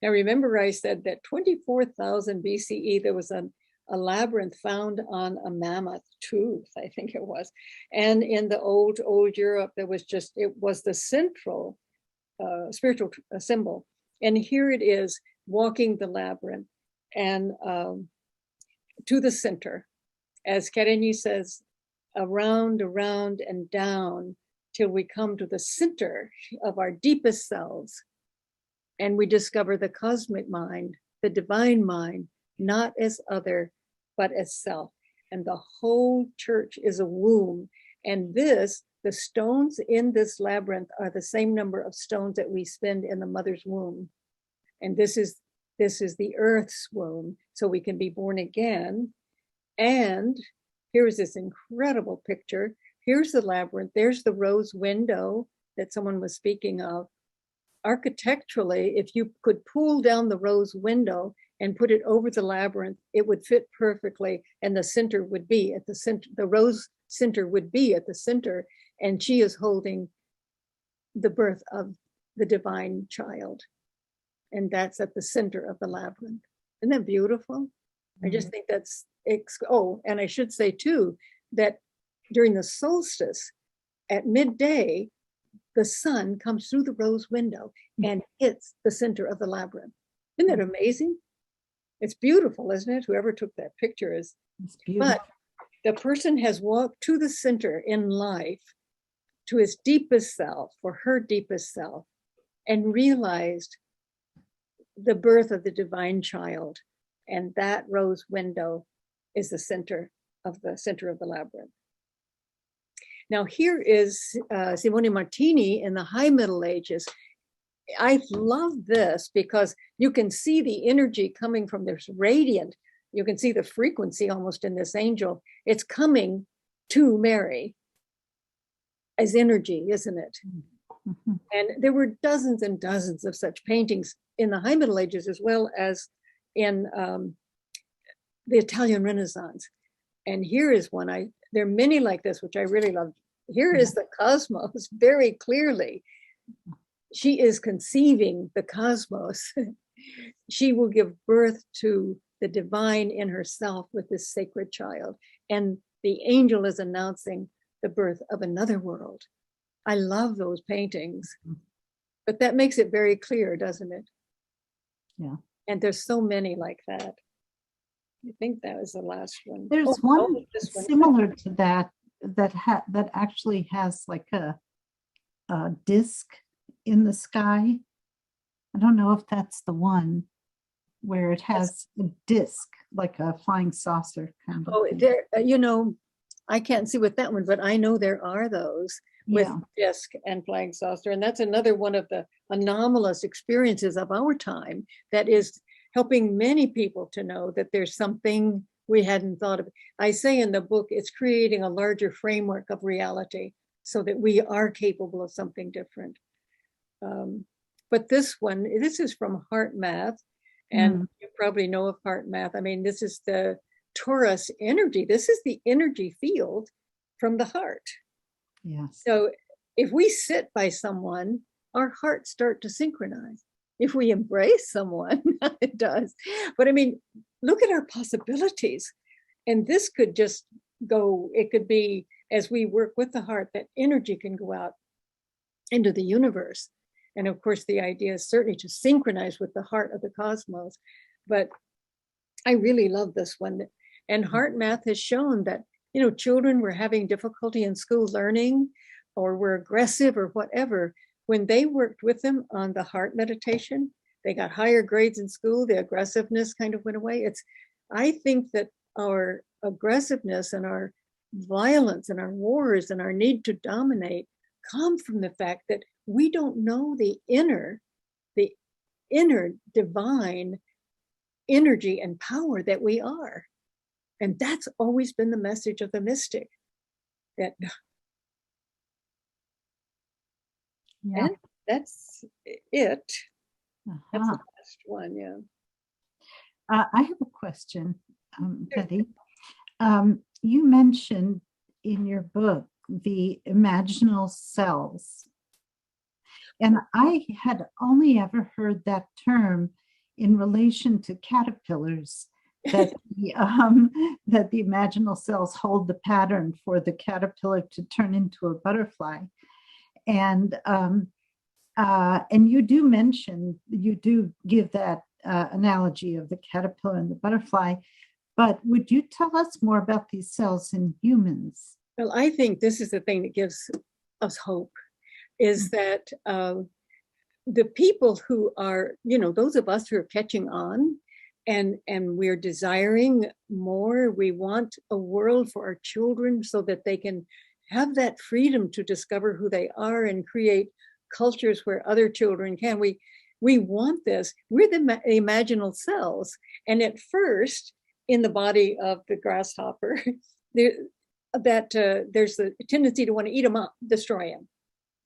Now remember I said that 24,000 BCE, there was a labyrinth found on a mammoth tooth, I think it was. And in the old Europe, it was the central spiritual symbol. And here it is, walking the labyrinth and to the center. As Karenyi says, around, and down till we come to the center of our deepest selves. And we discover the cosmic mind, the divine mind, not as other, but as self. And the whole church is a womb. And the stones in this labyrinth are the same number of stones that we spend in the mother's womb. And this is the earth's womb, so we can be born again. And here's this incredible picture. Here's the labyrinth. There's the rose window that someone was speaking of. Architecturally, if you could pull down the rose window and put it over the labyrinth, it would fit perfectly, and the center would be at the center. The rose center would be at the center, and she is holding the birth of the divine child. And that's at the center of the labyrinth. Isn't that beautiful? Mm-hmm. I just think that's, oh, and I should say too, that during the solstice at midday, the sun comes through the rose window and hits the center of the labyrinth. Isn't that amazing? It's beautiful, isn't it? Whoever took that picture is. But the person has walked to the center in life, to his deepest self, or her deepest self, and realized the birth of the divine child. And that rose window is the center of the labyrinth. Now here is Simone Martini in the High Middle Ages. I love this because you can see the energy coming from this radiant. You can see the frequency almost in this angel. It's coming to Mary as energy, isn't it? Mm-hmm. And there were dozens and dozens of such paintings in the High Middle Ages, as well as in the Italian Renaissance. And here is one, there are many like this, which I really love. Here is the cosmos very clearly. She is conceiving the cosmos. She will give birth to the divine in herself with this sacred child. And the angel is announcing the birth of another world. I love those paintings. But that makes it very clear, doesn't it? Yeah. And there's so many like that. I think that was the last one. There's one similar to that that actually has like a disc in the sky. I don't know if that's the one where it has a disc, like a flying saucer kind of. Oh, there, I can't see with that one, but I know there are those with disc and flying saucer. And that's another one of the anomalous experiences of our time that is helping many people to know that there's something we hadn't thought of. I say in the book, it's creating a larger framework of reality so that we are capable of something different. But this is from Heart Math, and you probably know of Heart Math. I mean, this is the Taurus energy. This is the energy field from the heart. Yes. So if we sit by someone, our hearts start to synchronize. If we embrace someone, it does. But I mean, look at our possibilities. And this could just go, it could be, as we work with the heart, that energy can go out into the universe. And of course, the idea is certainly to synchronize with the heart of the cosmos. But I really love this one. And Heart Math has shown that, children were having difficulty in school learning or were aggressive or whatever. When they worked with them on the heart meditation, they got higher grades in school. The aggressiveness kind of went away. I think that our aggressiveness and our violence and our wars and our need to dominate come from the fact that we don't know the inner divine energy and power that we are. And that's always been the message of the mystic. And that's it. That's the last one, yeah. I have a question, Betty. You mentioned in your book the imaginal cells. And I had only ever heard that term in relation to caterpillars, that the imaginal cells hold the pattern for the caterpillar to turn into a butterfly. And you do give that analogy of the caterpillar and the butterfly, but would you tell us more about these cells in humans? Well, I think this is the thing that gives us hope, is that the people who are, those of us who are catching on and we're desiring more, we want a world for our children so that they can have that freedom to discover who they are and create cultures where other children can. we want this. We're the imaginal cells. And at first, in the body of the grasshopper, there's a tendency to want to eat them up, destroy them,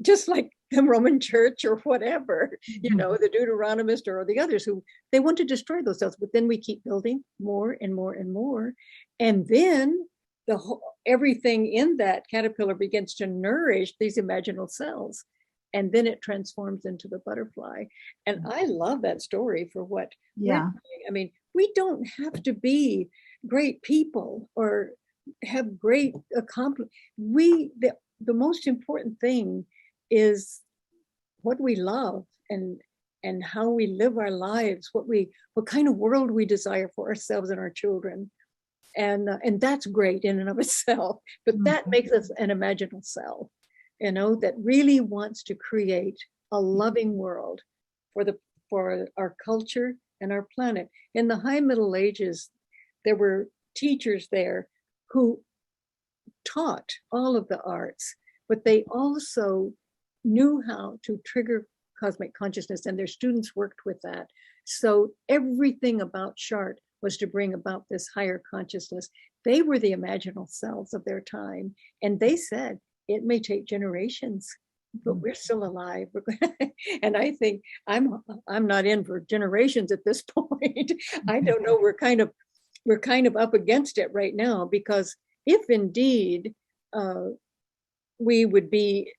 just like the Roman Church or whatever, the Deuteronomist or the others who they want to destroy those cells. But then we keep building more and more and more, and then everything in that caterpillar begins to nourish these imaginal cells, and then it transforms into the butterfly. And I love that story for what we're doing. I mean, we don't have to be great people or have great accomplishments. The most important thing is what we love and how we live our lives, what kind of world we desire for ourselves and our children. And that's great in and of itself, but that makes us an imaginal cell, that really wants to create a loving world for our culture and our planet. In the High Middle Ages, there were teachers there who taught all of the arts, but they also knew how to trigger cosmic consciousness, and their students worked with that. So everything about Chartres was to bring about this higher consciousness. They were the imaginal selves of their time, and they said it may take generations, but we're still alive. And I think I'm not in for generations at this point. I don't know. We're kind of up against it right now, because if indeed we would be,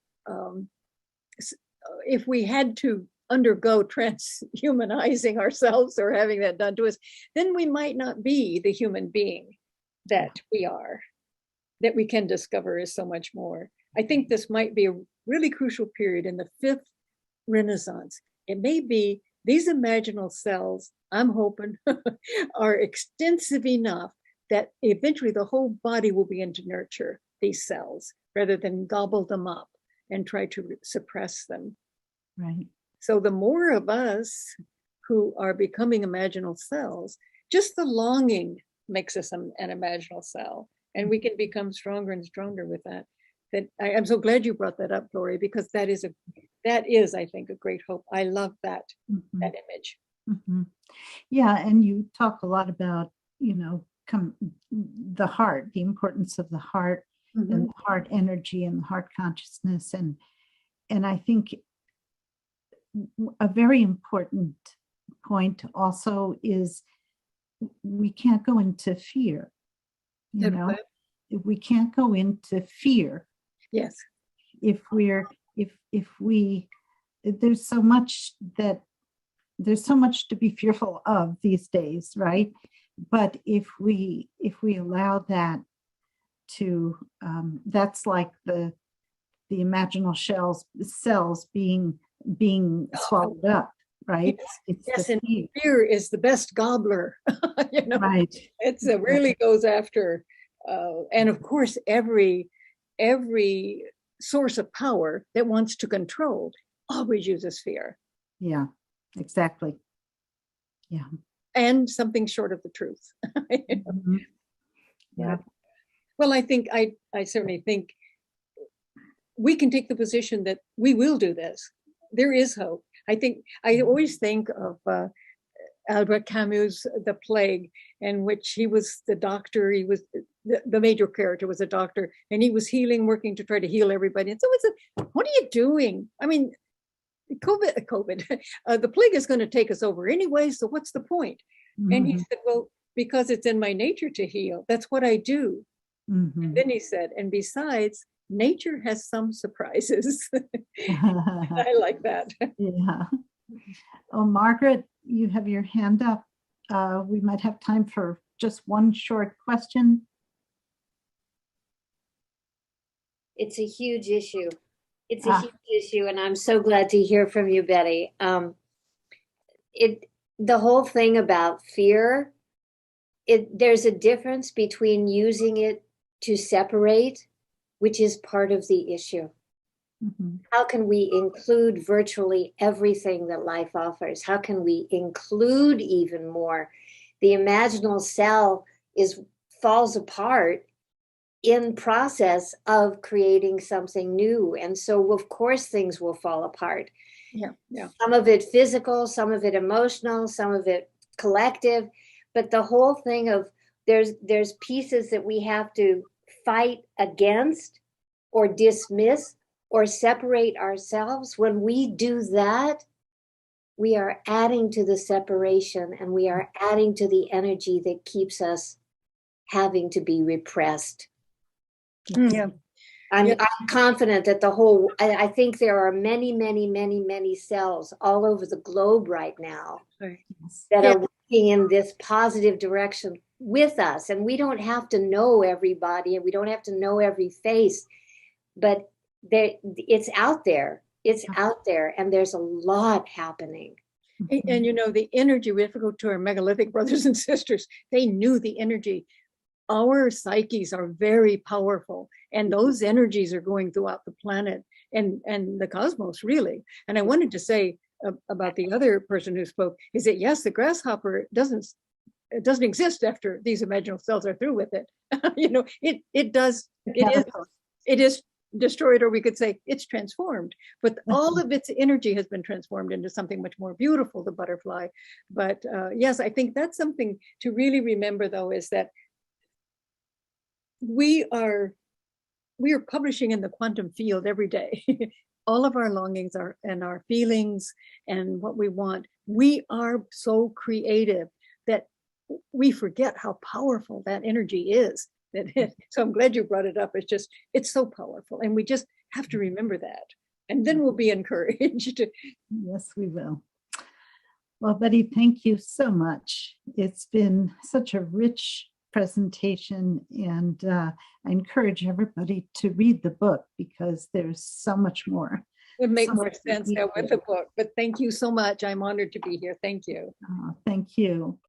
if we had to undergo transhumanizing ourselves or having that done to us, then we might not be the human being that we are, that we can discover is so much more. I think this might be a really crucial period in the fifth Renaissance. It may be these imaginal cells, I'm hoping, are extensive enough that eventually the whole body will begin to nurture these cells rather than gobble them up and try to suppress them. Right. So the more of us who are becoming imaginal cells, just the longing makes us an imaginal cell, and we can become stronger and stronger with that. I'm so glad you brought that up, Gloria, because that is, I think, a great hope. I love that image. Yeah, and you talk a lot about, the heart, the importance of the heart and the heart energy and the heart consciousness, and I think a very important point also is we can't go into fear. We can't go into fear. Yes. If there's so much to be fearful of these days, right? But if we allow that to, that's like the imaginal cells being swallowed up, right? Yes, and fear is the best gobbler. Right. It's really goes after, and of course, every source of power that wants to control always uses fear. Yeah, exactly. Yeah. And something short of the truth. Yeah. Well, I think I certainly think we can take the position that we will do this. There is hope. I always think of Albert Camus' The Plague, in which he was the doctor. He was the major character was a doctor, and he was working to try to heal everybody. And so what are you doing? I mean, COVID, the plague is going to take us over anyway. So what's the point? And he said, well, because it's in my nature to heal. That's what I do. And then he said, and besides, nature has some surprises. I like that. Yeah. Oh, Margaret, you have your hand up. We might have time for just one short question. It's a huge issue. It's a huge issue, and I'm so glad to hear from you, Betty. The whole thing about fear, there's a difference between using it to separate, which is part of the issue. How can we include virtually everything that life offers? How can we include even more? The imaginal cell falls apart in process of creating something new. And so, of course, things will fall apart. Yeah. Some of it physical, some of it emotional, some of it collective. But the whole thing of there's pieces that we have to fight against or dismiss or separate ourselves. When we do that, we are adding to the separation, and we are adding to the energy that keeps us having to be repressed. Yeah. I'm confident that I think there are many, many, many, many cells all over the globe right now that are working in this positive direction with us. And we don't have to know everybody, and we don't have to know every face, but it's out there. It's out there, and there's a lot happening. And the energy, we have to go to our megalithic brothers and sisters. They knew the energy. Our psyches are very powerful, and those energies are going throughout the planet and the cosmos, really. And I wanted to say about the other person who spoke is that, yes, the grasshopper doesn't exist after these imaginal cells are through with it. It is destroyed, or we could say it's transformed, but all of its energy has been transformed into something much more beautiful, the butterfly. But yes, I think that's something to really remember, though, is that we are publishing in the quantum field every day. All of our longings and our feelings and what we want. We are so creative that we forget how powerful that energy is. So I'm glad you brought it up. It's so powerful, and we just have to remember that, and then we'll be encouraged. Yes, we will. Well, Betty, thank you so much. It's been such a rich presentation, and I encourage everybody to read the book because there's so much more. It would make more sense now with the book, but thank you so much. I'm honored to be here. Thank you. Thank you.